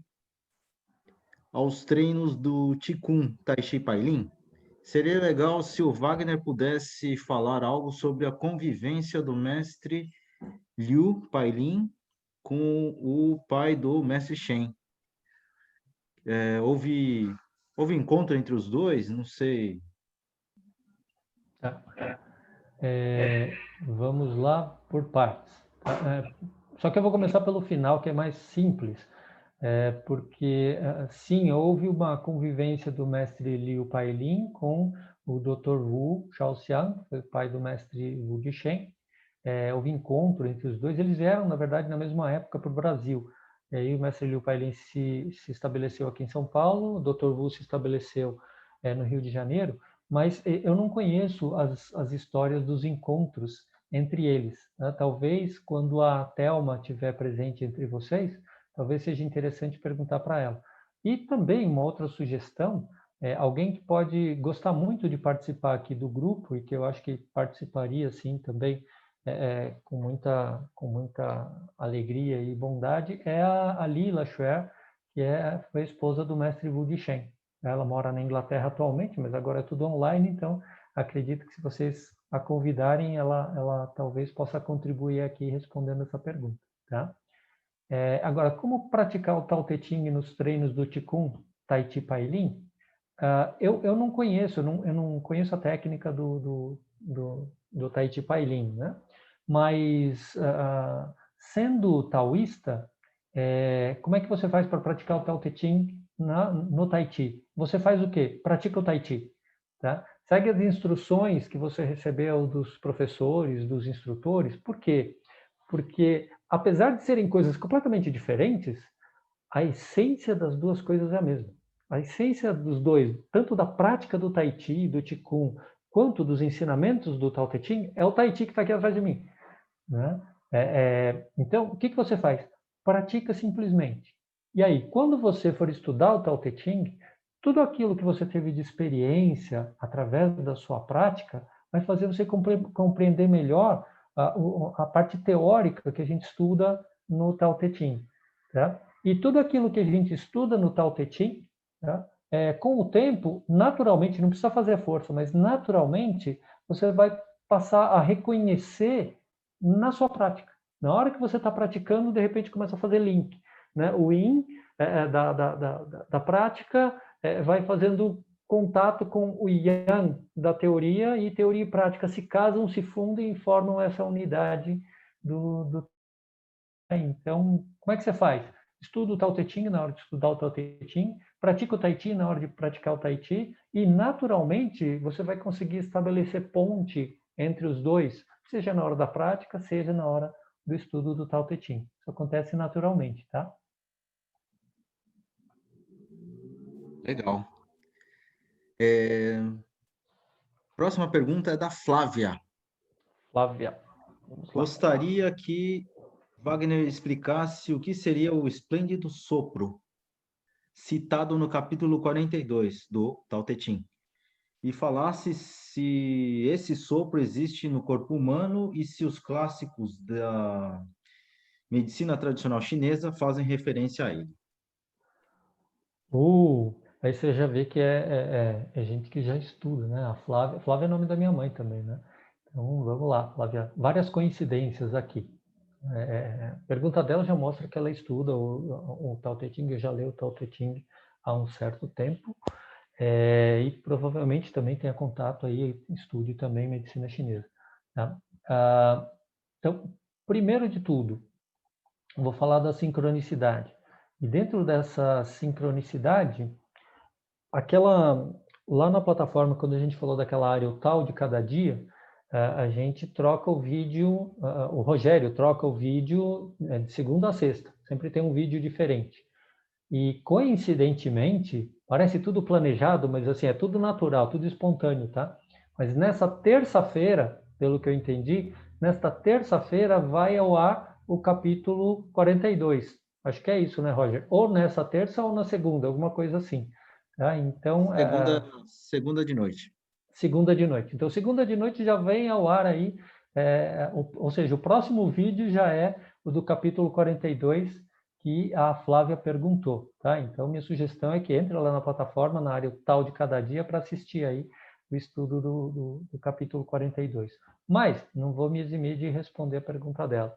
Speaker 3: aos treinos do Qigong Tai Chi Pai Lin? Seria legal se o Wagner pudesse falar algo sobre a convivência do mestre Liu Pai Lin com o pai do mestre Shen. Houve encontro entre os dois? Não sei.
Speaker 4: Tá. Vamos lá por partes. Tá? Só que eu vou começar pelo final, que é mais simples. Porque, sim, houve uma convivência do mestre Liu Pailin com o Dr. Wu Shaoxiang, que foi o pai do mestre Wu Dishen. Houve encontro entre os dois. Eles vieram, na verdade, na mesma época para o Brasil. E aí o mestre Liu Pailin se estabeleceu aqui em São Paulo, o Dr. Wu se estabeleceu no Rio de Janeiro, mas eu não conheço as histórias dos encontros entre eles. Né? Talvez, quando a Thelma estiver presente entre vocês, talvez seja interessante perguntar para ela. E também uma outra sugestão, alguém que pode gostar muito de participar aqui do grupo, e que eu acho que participaria sim também com muita alegria e bondade é a Lila Xuer, que foi a esposa do mestre Wu Di-Shen. Ela mora na Inglaterra atualmente, mas agora é tudo online, então acredito que se vocês a convidarem, ela talvez possa contribuir aqui respondendo essa pergunta. Tá? Agora, como praticar o Tao Te Ching nos treinos do Qigong, Tai Chi Pai Lin? Eu não conheço, eu não conheço a técnica do Tai Chi Pai Lin, né? Mas, sendo taoísta, como é que você faz para praticar o Tao Te Ching no Tai Chi? Você faz o quê? Pratica o Tai Chi. Tá? Segue as instruções que você recebeu dos professores, dos instrutores. Por quê? Porque, apesar de serem coisas completamente diferentes, a essência das duas coisas é a mesma. A essência dos dois, tanto da prática do Tai Chi, do Qigong, quanto dos ensinamentos do Tao Te Ching, é o Tai Chi que está aqui atrás de mim. Né? Então, o que você faz? Pratica simplesmente. E aí, quando você for estudar o Tao Te Ching, tudo aquilo que você teve de experiência através da sua prática vai fazer você compreender melhor a parte teórica que a gente estuda no Tao Te Ching. Tá? E tudo aquilo que a gente estuda no Tao Te Ching, tá? Com o tempo, naturalmente, não precisa fazer força, mas naturalmente você vai passar a reconhecer na sua prática. Na hora que você está praticando, de repente começa a fazer link. Né? O Yin da prática vai fazendo contato com o Yang da teoria, e teoria e prática se casam, se fundem e formam essa unidade do. Então, como é que você faz? Estuda o Tao Te Ching na hora de estudar o Tao Te Ching, pratica o Tai Chi na hora de praticar o Tai Chi, e naturalmente você vai conseguir estabelecer ponte entre os dois, seja na hora da prática, seja na hora do estudo do Tao Te Ching. Isso acontece naturalmente, tá?
Speaker 3: Legal. Próxima pergunta é da Flávia.
Speaker 4: Flávia, vamos lá.
Speaker 3: Gostaria que Wagner explicasse o que seria o esplêndido sopro, citado no capítulo 42 do Tao Te Ching, e falasse se esse sopro existe no corpo humano e se os clássicos da medicina tradicional chinesa fazem referência a ele.
Speaker 4: Aí você já vê que é gente que já estuda, né? A Flávia é o nome da minha mãe também, né? Então, vamos lá, Flávia. Várias coincidências aqui. A pergunta dela já mostra que ela estuda o Tao Te Ching, eu já leio o Tao Te Ching há um certo tempo, e provavelmente também tenha contato aí, estude também medicina chinesa. Tá? Então, primeiro de tudo, vou falar da sincronicidade. E dentro dessa sincronicidade, lá na plataforma, quando a gente falou daquela área, o tal de cada dia, a gente troca o vídeo, o Rogério troca o vídeo de segunda a sexta, sempre tem um vídeo diferente. E coincidentemente, parece tudo planejado, mas assim, é tudo natural, tudo espontâneo, tá? Mas nessa terça-feira, pelo que eu entendi, nesta terça-feira vai ao ar o capítulo 42. Acho que é isso, né, Roger? Ou nessa terça ou na segunda, alguma coisa assim. Tá? Então,
Speaker 3: Segunda de noite.
Speaker 4: Segunda de noite. Então, segunda de noite já vem ao ar aí, ou seja, o próximo vídeo já é o do capítulo 42, que a Flávia perguntou, tá? Então, minha sugestão é que entre lá na plataforma, na área Tal de Cada Dia, para assistir aí o estudo do capítulo 42. Mas, não vou me eximir de responder a pergunta dela.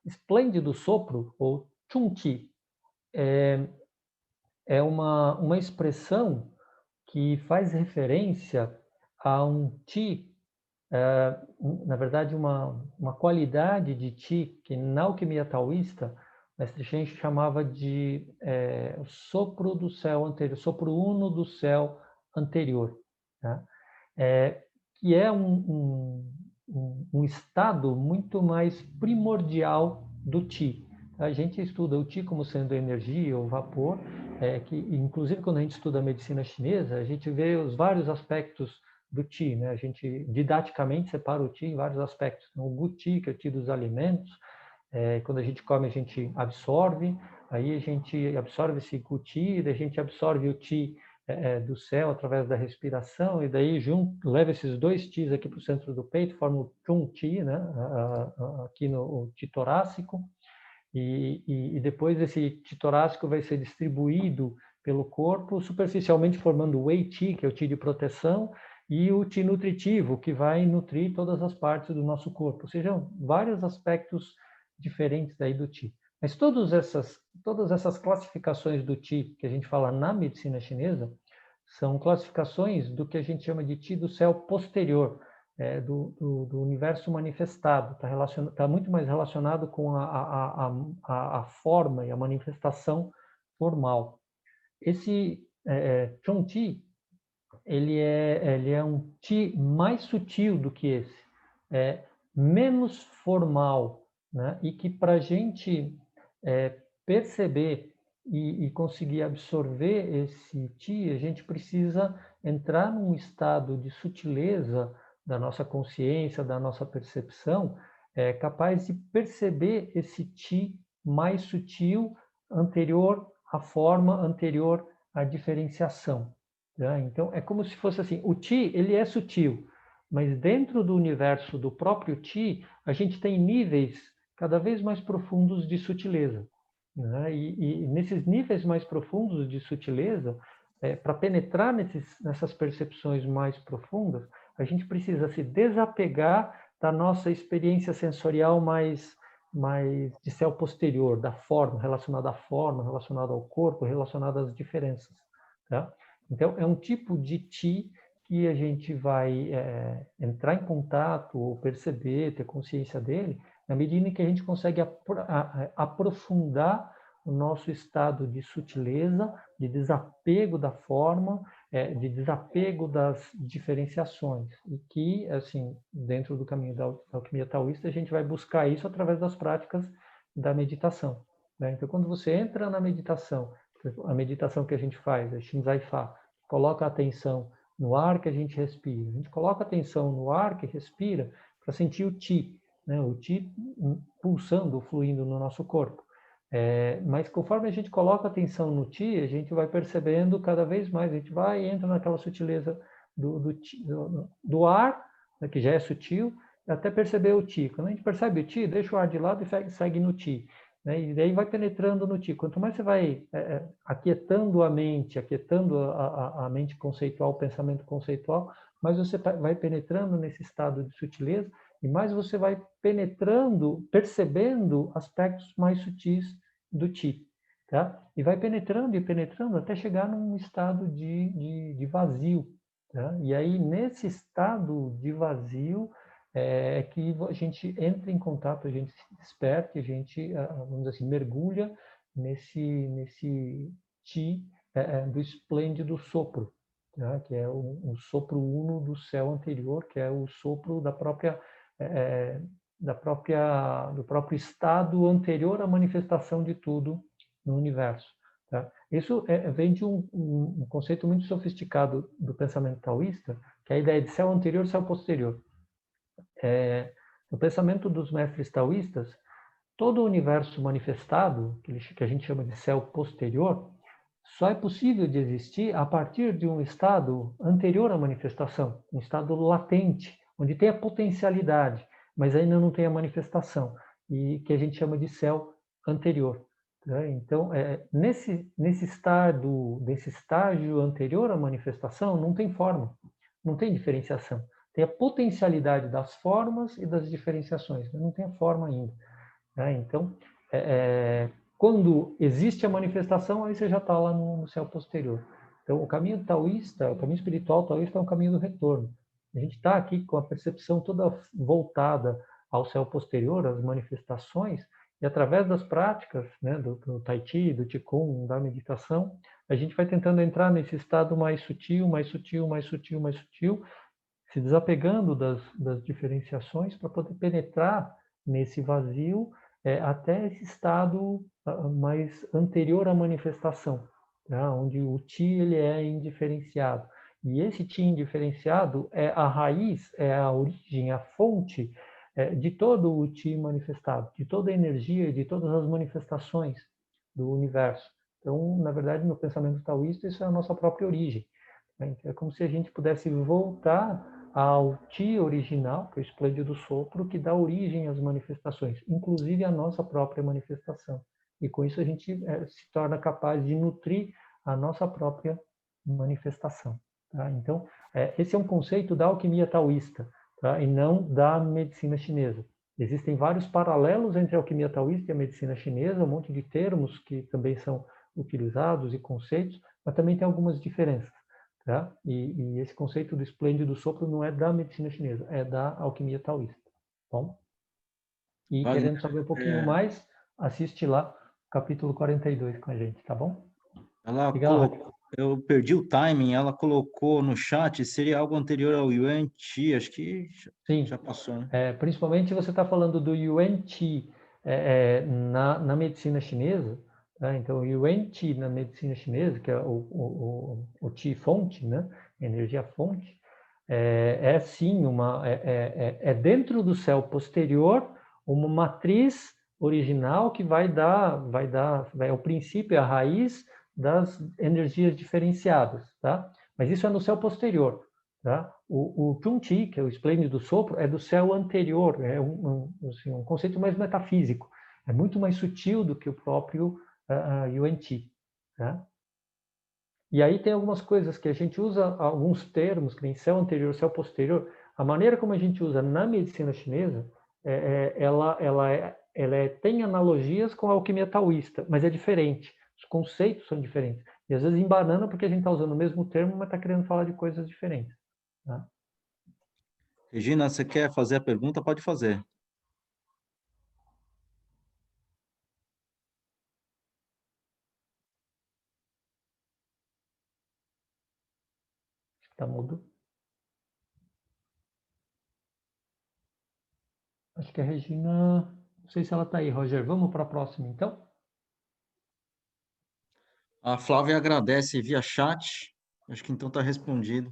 Speaker 4: Esplêndido sopro, ou Chung Chi, é uma expressão que faz referência a um Qi, na verdade, uma qualidade de Qi que na alquimia taoísta, Mestre Shen chamava de sopro do céu anterior, sopro uno do céu anterior, tá? Que é um estado muito mais primordial do Qi. A gente estuda o Qi como sendo energia ou vapor, que inclusive quando a gente estuda a medicina chinesa, a gente vê os vários aspectos do Qi, né? A gente didaticamente separa o Qi em vários aspectos. O Gu Qi, que é o Qi dos alimentos, quando a gente come a gente absorve, aí a gente absorve esse Gu Qi, a gente absorve o Qi do céu através da respiração, e daí leva esses 2 Tis aqui para o centro do peito, forma o Chun Ti, né? Aqui no Ti torácico, e depois esse Ti torácico vai ser distribuído pelo corpo, superficialmente formando o Wei Ti, que é o Ti de proteção, e o Ti nutritivo, que vai nutrir todas as partes do nosso corpo. Ou seja, vários aspectos diferentes aí do Ti. Mas todas essas classificações do Ti que a gente fala na medicina chinesa são classificações do que a gente chama de Ti do céu posterior, do universo manifestado. Tá muito mais relacionado com a forma e a manifestação formal. Esse Chun Ti, ele é um Ti mais sutil do que esse, menos formal, né? E que para a gente perceber e conseguir absorver esse Ti, a gente precisa entrar num estado de sutileza da nossa consciência, da nossa percepção, capaz de perceber esse Ti mais sutil, anterior à forma, anterior à diferenciação. Tá? Então, é como se fosse assim, o Ti, ele é sutil, mas dentro do universo do próprio Ti, a gente tem níveis cada vez mais profundos de sutileza. Né? E nesses níveis mais profundos de sutileza, para penetrar nessas percepções mais profundas, a gente precisa se desapegar da nossa experiência sensorial mais de céu posterior, da forma, relacionada à forma, relacionada ao corpo, relacionada às diferenças. Tá? Então, é um tipo de Ti que a gente vai entrar em contato, ou perceber, ter consciência dele, na medida em que a gente consegue aprofundar o nosso estado de sutileza, de desapego da forma, de desapego das diferenciações. E que, assim, dentro do caminho da alquimia taoísta, a gente vai buscar isso através das práticas da meditação. Né? Então, quando você entra na meditação, a meditação que a gente faz, a Shinzai Fa, coloca a atenção no ar que a gente respira. A gente coloca a atenção no ar que respira para sentir o Ti, né? O Ti pulsando, fluindo no nosso corpo. Mas conforme a gente coloca a atenção no Ti, a gente vai percebendo cada vez mais, a gente vai e entra naquela sutileza do ar, né, que já é sutil, até perceber o Ti. Quando a gente percebe o Ti, deixa o ar de lado e segue no Ti. Né? E daí vai penetrando no Ti. Quanto mais você vai aquietando a mente, aquietando a mente conceitual, o pensamento conceitual, mais você vai penetrando nesse estado de sutileza e mais você vai penetrando, percebendo aspectos mais sutis do Ti. Tá? E vai penetrando e penetrando até chegar num estado de vazio. Tá? E aí, nesse estado de vazio, é que a gente entra em contato, a gente se desperta, a gente, vamos dizer assim, mergulha nesse Ti do esplêndido sopro, tá? Que é o sopro uno do céu anterior, que é o sopro do próprio estado anterior à manifestação de tudo no universo. Tá? Isso vem de um conceito muito sofisticado do pensamento taoísta, que é a ideia de céu anterior e céu posterior. No pensamento dos mestres taoístas, todo o universo manifestado, que a gente chama de céu posterior, só é possível de existir a partir de um estado anterior à manifestação, um estado latente, onde tem a potencialidade, mas ainda não tem a manifestação, e que a gente chama de céu anterior. Então, nesse estágio anterior à manifestação, não tem forma, não tem diferenciação. Tem a potencialidade das formas e das diferenciações, mas não tem a forma ainda. Então, quando existe a manifestação, aí você já está lá no céu posterior. Então, o caminho taoísta, o caminho espiritual taoísta é um caminho do retorno. A gente está aqui com a percepção toda voltada ao céu posterior, às manifestações, e através das práticas, né, do Tai Chi, do Qigong, da meditação, a gente vai tentando entrar nesse estado mais sutil, mais sutil, mais sutil, mais sutil, se desapegando das diferenciações para poder penetrar nesse vazio até esse estado mais anterior à manifestação, tá? Onde o Ti ele é indiferenciado. E esse Ti indiferenciado é a raiz, é a origem, a fonte de todo o Ti manifestado, de toda a energia e de todas as manifestações do universo. Então, na verdade, no pensamento taoísta, isso é a nossa própria origem. Né? É como se a gente pudesse voltar ao Ti original, que é o esplêndido sopro, que dá origem às manifestações, inclusive a nossa própria manifestação. E com isso a gente se torna capaz de nutrir a nossa própria manifestação. Tá? Então, esse é um conceito da alquimia taoísta, tá? E não da medicina chinesa. Existem vários paralelos entre a alquimia taoísta e a medicina chinesa, um monte de termos que também são utilizados e conceitos, mas também tem algumas diferenças. Tá? E esse conceito do esplêndido sopro não é da medicina chinesa, é da alquimia taoísta. Bom? E
Speaker 3: Wagner,
Speaker 4: querendo saber um pouquinho mais, assiste lá o capítulo 42 com a gente, tá bom?
Speaker 3: ela
Speaker 4: Diga lá,
Speaker 3: colocou, eu perdi o timing, ela colocou no chat, seria algo anterior ao Yuan Ti, acho que
Speaker 4: sim.
Speaker 3: já passou, né?
Speaker 4: Principalmente você está falando do Yuan Ti na medicina chinesa. Tá? Então, o Yuan Ti na medicina chinesa, que é o Qi fonte, né? Energia fonte, sim dentro do céu posterior uma matriz original que vai o princípio, a raiz das energias diferenciadas, tá? Mas isso é no céu posterior, tá? O Chun Chi, que é o esplêndido sopro, é do céu anterior, é um conceito mais metafísico, é muito mais sutil do que o próprio Yuan Ti, tá? E aí tem algumas coisas que a gente usa, alguns termos, que nem céu anterior, céu posterior. A maneira como a gente usa na medicina chinesa, tem analogias com a alquimia taoísta, mas é diferente. Os conceitos são diferentes. E às vezes embanana porque a gente está usando o mesmo termo, mas está querendo falar de coisas diferentes. Tá?
Speaker 3: Regina, você quer fazer a pergunta? Pode fazer.
Speaker 4: Está mudo. Acho que a Regina... Não sei se ela está aí, Roger. Vamos para a próxima, então?
Speaker 3: A Flávia agradece via chat, acho que então está respondido.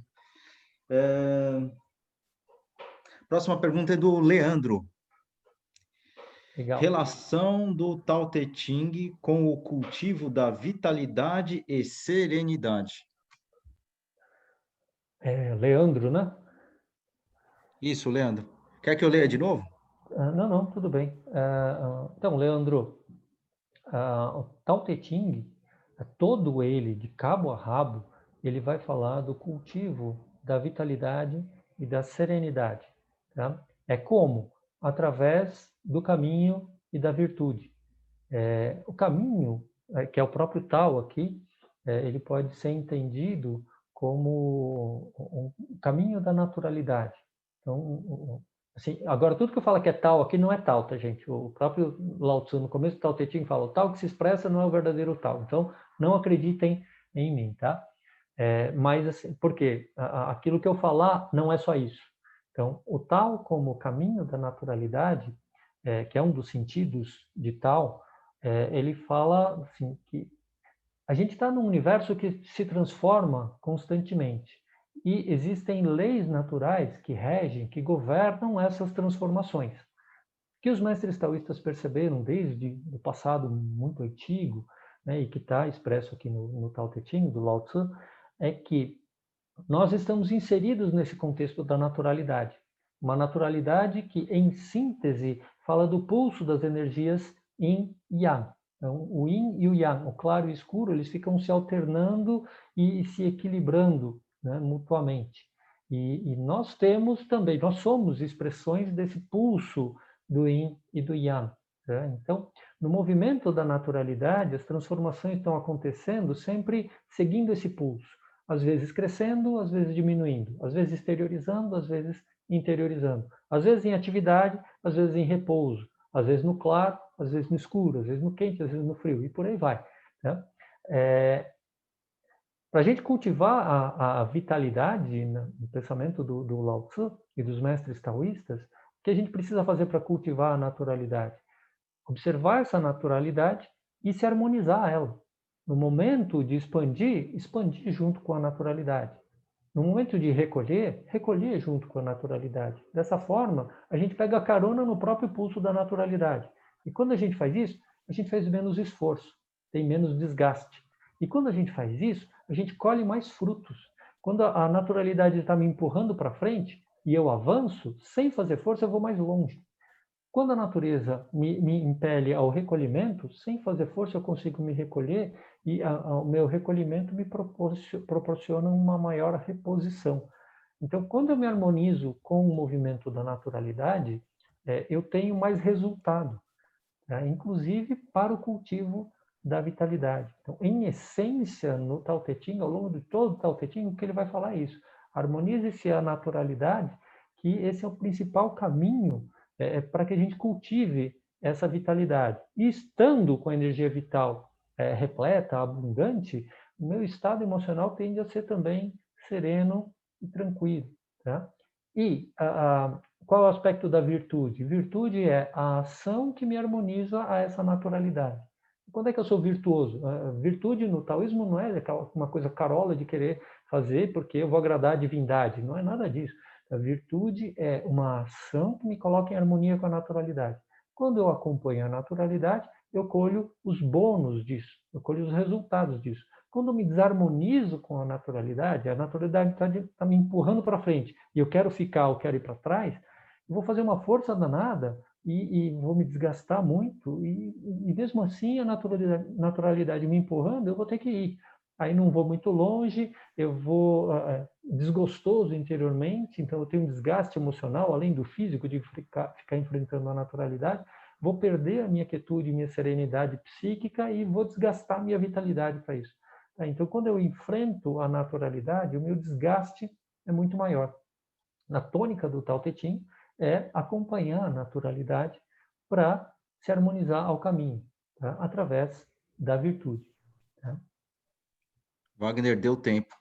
Speaker 3: Próxima pergunta é do Leandro.
Speaker 4: Legal.
Speaker 3: Relação do Tao Te Ching com o cultivo da vitalidade e serenidade.
Speaker 4: Leandro, né?
Speaker 3: Isso, Leandro. Quer que eu leia de novo?
Speaker 4: Não, tudo bem. Então, Leandro, o Tao Te Ching, todo ele, de cabo a rabo, ele vai falar do cultivo da vitalidade e da serenidade. Tá? É como? Através do caminho e da virtude. O caminho, que é o próprio Tao aqui, ele pode ser entendido como um caminho da naturalidade. Então, assim, agora tudo que eu falo que é Tao aqui não é Tao, tá, gente? O próprio Lao Tzu, no começo do Tao Te Ching, fala: o Tao que se expressa não é o verdadeiro Tao. Então, não acreditem em mim, tá? Mas, assim, por quê? Aquilo que eu falar não é só isso. Então, o Tao como caminho da naturalidade, que é um dos sentidos de Tao, ele fala assim, que a gente está num universo que se transforma constantemente e existem leis naturais que regem, que governam essas transformações. O que os mestres taoístas perceberam desde o passado muito antigo, né, e que está expresso aqui no Tao Te Ching, do Lao Tzu, é que nós estamos inseridos nesse contexto da naturalidade. Uma naturalidade que, em síntese, fala do pulso das energias Yin e Yang. Então, o Yin e o Yang, o claro e o escuro, eles ficam se alternando e se equilibrando, né, mutuamente. E nós temos também, nós somos expressões desse pulso do Yin e do Yang. Né? Então, no movimento da naturalidade, as transformações estão acontecendo sempre seguindo esse pulso. Às vezes crescendo, às vezes diminuindo, às vezes exteriorizando, às vezes interiorizando, às vezes em atividade, às vezes em repouso, às vezes no claro, às vezes no escuro, às vezes no quente, às vezes no frio, e por aí vai. Né? Para a gente cultivar a vitalidade no pensamento do Lao Tzu e dos mestres taoístas, o que a gente precisa fazer para cultivar a naturalidade? Observar essa naturalidade e se harmonizar a ela. No momento de expandir, expandir junto com a naturalidade. No momento de recolher, recolher junto com a naturalidade. Dessa forma, a gente pega a carona no próprio pulso da naturalidade. E quando a gente faz isso, a gente faz menos esforço. tem menos desgaste. E quando a gente faz isso, a gente colhe mais frutos. Quando a naturalidade está me empurrando para frente e eu avanço, sem fazer força, eu vou mais longe. Quando a natureza me impele ao recolhimento, sem fazer força, eu consigo me recolher e o meu recolhimento me proporciona uma maior reposição. Então, quando eu me harmonizo com o movimento da naturalidade, eu tenho mais resultado, tá? Inclusive para o cultivo da vitalidade. Então, em essência, no Tao Te Ching, ao longo de todo o Tao Te Ching, o que ele vai falar é isso. Harmonize-se a naturalidade, que esse é o principal caminho para que a gente cultive essa vitalidade. E estando com a energia vital repleta, abundante, o meu estado emocional tende a ser também sereno e tranquilo. Tá? E qual é o aspecto da virtude? Virtude é a ação que me harmoniza a essa naturalidade. Quando é que eu sou virtuoso? A virtude no taoísmo não é uma coisa carola de querer fazer porque eu vou agradar a divindade. Não é nada disso. A virtude é uma ação que me coloca em harmonia com a naturalidade. Quando eu acompanho a naturalidade, eu colho os bônus disso, eu colho os resultados disso. Quando eu me desarmonizo com a naturalidade está me empurrando para frente e eu quero ficar, eu quero ir para trás, eu vou fazer uma força danada e vou me desgastar muito e mesmo assim a naturalidade me empurrando, eu vou ter que ir. Aí não vou muito longe, eu vou desgostoso interiormente, então eu tenho um desgaste emocional, além do físico, de ficar enfrentando a naturalidade, vou perder a minha quietude, minha serenidade psíquica e vou desgastar minha vitalidade para isso. Então, quando eu enfrento a naturalidade, o meu desgaste é muito maior. Na tônica do Tao Te Ching é acompanhar a naturalidade para se harmonizar ao caminho, tá? Através da virtude. Tá?
Speaker 3: Wagner, deu tempo.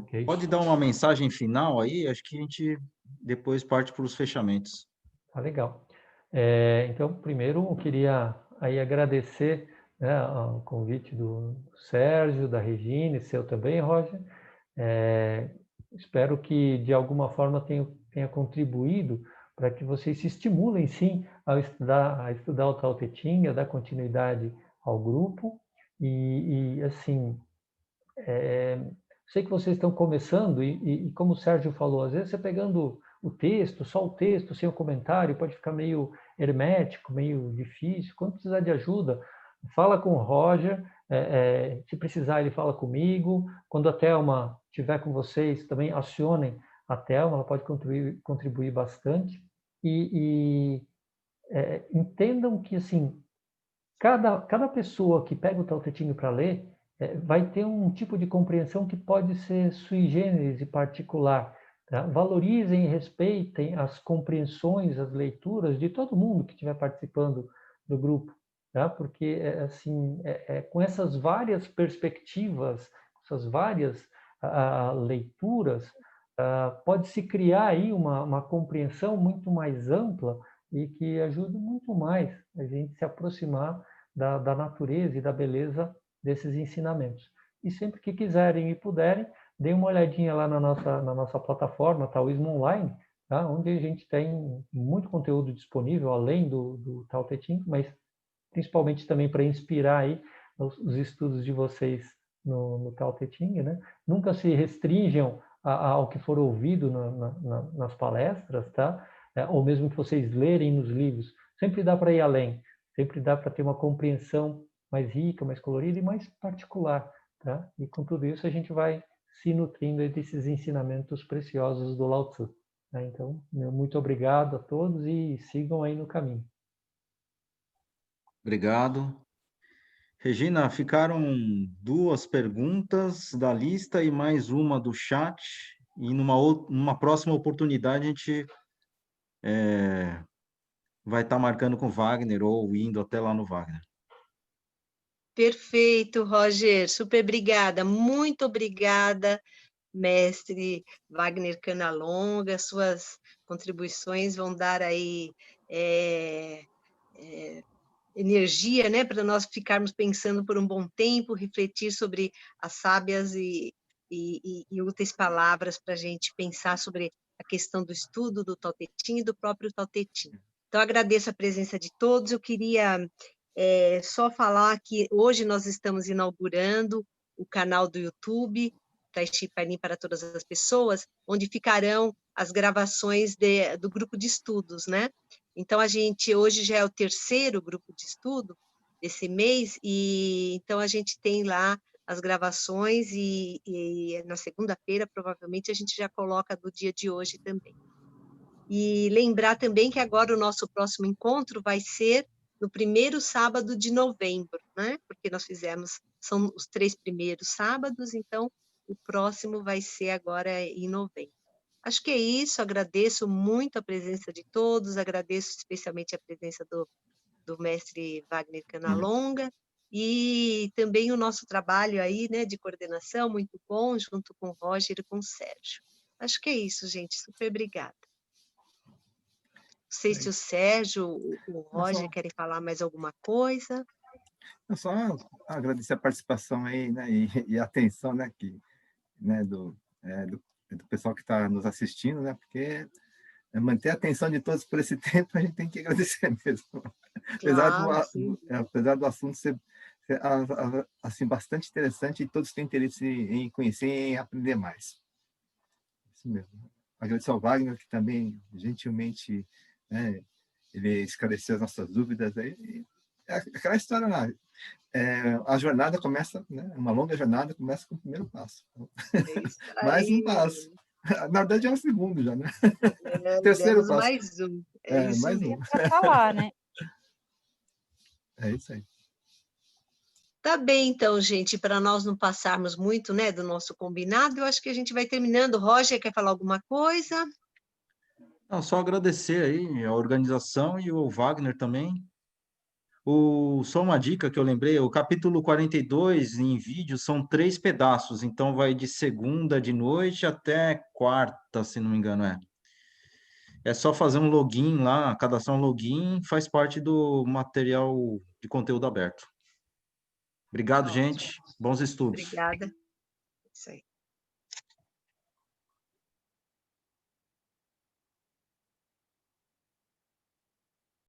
Speaker 4: Okay.
Speaker 3: Pode dar uma mensagem final aí? Acho que a gente depois parte para os fechamentos.
Speaker 4: Tá legal. Então, primeiro, eu queria aí agradecer, né, o convite do Sérgio, da Regina, e seu também, Roger. Espero que, de alguma forma, tenha contribuído para que vocês se estimulem, sim, a estudar o Tao Te Ching, a dar continuidade ao grupo. E assim, sei que vocês estão começando e como o Sérgio falou, às vezes você pegando o texto, só o texto, sem o comentário, pode ficar meio hermético, meio difícil. Quando precisar de ajuda, fala com o Roger, se precisar ele fala comigo. Quando a Thelma estiver com vocês, também acionem a Thelma, ela pode contribuir bastante. Entendam que, assim, cada pessoa que pega o Tao Te Ching para ler, vai ter um tipo de compreensão que pode ser sui generis e particular. Tá? Valorizem e respeitem as compreensões, as leituras de todo mundo que estiver participando do grupo, tá? Porque assim, com essas várias perspectivas, essas várias leituras, pode se criar aí uma compreensão muito mais ampla e que ajude muito mais a gente se aproximar da natureza e da beleza desses ensinamentos. E sempre que quiserem e puderem, deem uma olhadinha lá na nossa plataforma, Taoísmo Online, tá? Onde a gente tem muito conteúdo disponível, além do Tao Te Ching, mas principalmente também para inspirar aí os estudos de vocês no Tao Te Ching, né? Nunca se restringam ao que for ouvido nas palestras, tá? Ou mesmo que vocês lerem nos livros. Sempre dá para ir além, sempre dá para ter uma compreensão mais rica, mais colorida e mais particular, tá? E com tudo isso a gente vai se nutrindo desses ensinamentos preciosos do Lao Tzu. Tá? Então, muito obrigado a todos e sigam aí no caminho.
Speaker 3: Obrigado. Regina, ficaram 2 perguntas da lista e mais uma do chat. E numa próxima oportunidade a gente vai estar marcando com o Wagner ou indo até lá no Wagner.
Speaker 1: Perfeito, Roger. Super obrigada. Muito obrigada, mestre Wagner Canalonga. Suas contribuições vão dar aí energia, né, para nós ficarmos pensando por um bom tempo, refletir sobre as sábias e úteis palavras para a gente pensar sobre a questão do estudo do Tao Te Ching e do próprio Tao Te Ching. Então, agradeço a presença de todos. Eu queria Só falar que hoje nós estamos inaugurando o canal do YouTube, Tai Chi Painin para todas as pessoas, onde ficarão as gravações do grupo de estudos, né? Então, hoje já é o terceiro grupo de estudo desse mês, e então a gente tem lá as gravações, e na segunda-feira, provavelmente, a gente já coloca do dia de hoje também. E lembrar também que agora o nosso próximo encontro vai ser no primeiro sábado de novembro, né? Porque são os 3 primeiros sábados, então o próximo vai ser agora em novembro. Acho que é isso, agradeço muito a presença de todos, agradeço especialmente a presença do mestre Wagner Canalonga, e também o nosso trabalho aí, né, de coordenação, muito bom, junto com o Roger e com o Sérgio. Acho que é isso, gente, super obrigada. Não sei se o Sérgio, o Roger querem falar mais alguma coisa.
Speaker 2: Eu só agradecer a participação aí, né, e a atenção, né, do pessoal que está nos assistindo, né, porque manter a atenção de todos por esse tempo, a gente tem que agradecer mesmo.
Speaker 1: Claro,
Speaker 2: Apesar do assunto ser assim, bastante interessante, e todos têm interesse em conhecer e em aprender mais. Isso mesmo. Agradecer ao Wagner, que também, gentilmente, né, ele esclareceu as nossas dúvidas. Aí, aquela história lá, a jornada começa, né, uma longa jornada começa com o primeiro passo. Mais um passo. Na verdade, é o segundo já, né? Terceiro passo.
Speaker 1: Mais um. Isso
Speaker 2: mais
Speaker 1: mesmo.
Speaker 2: um.
Speaker 6: Para falar, né?
Speaker 2: É isso aí.
Speaker 1: Tá bem, então, gente, para nós não passarmos muito, né, do nosso combinado, eu acho que a gente vai terminando. Roger, quer falar alguma coisa?
Speaker 3: Não, só agradecer aí a organização e o Wagner também. Só uma dica que eu lembrei, o capítulo 42 em vídeo são 3 pedaços, então vai de segunda de noite até quarta, se não me engano, É só fazer um login lá, cadastrar um login, faz parte do material de conteúdo aberto. Obrigado, gente. Bons estudos.
Speaker 1: Obrigada. Isso aí.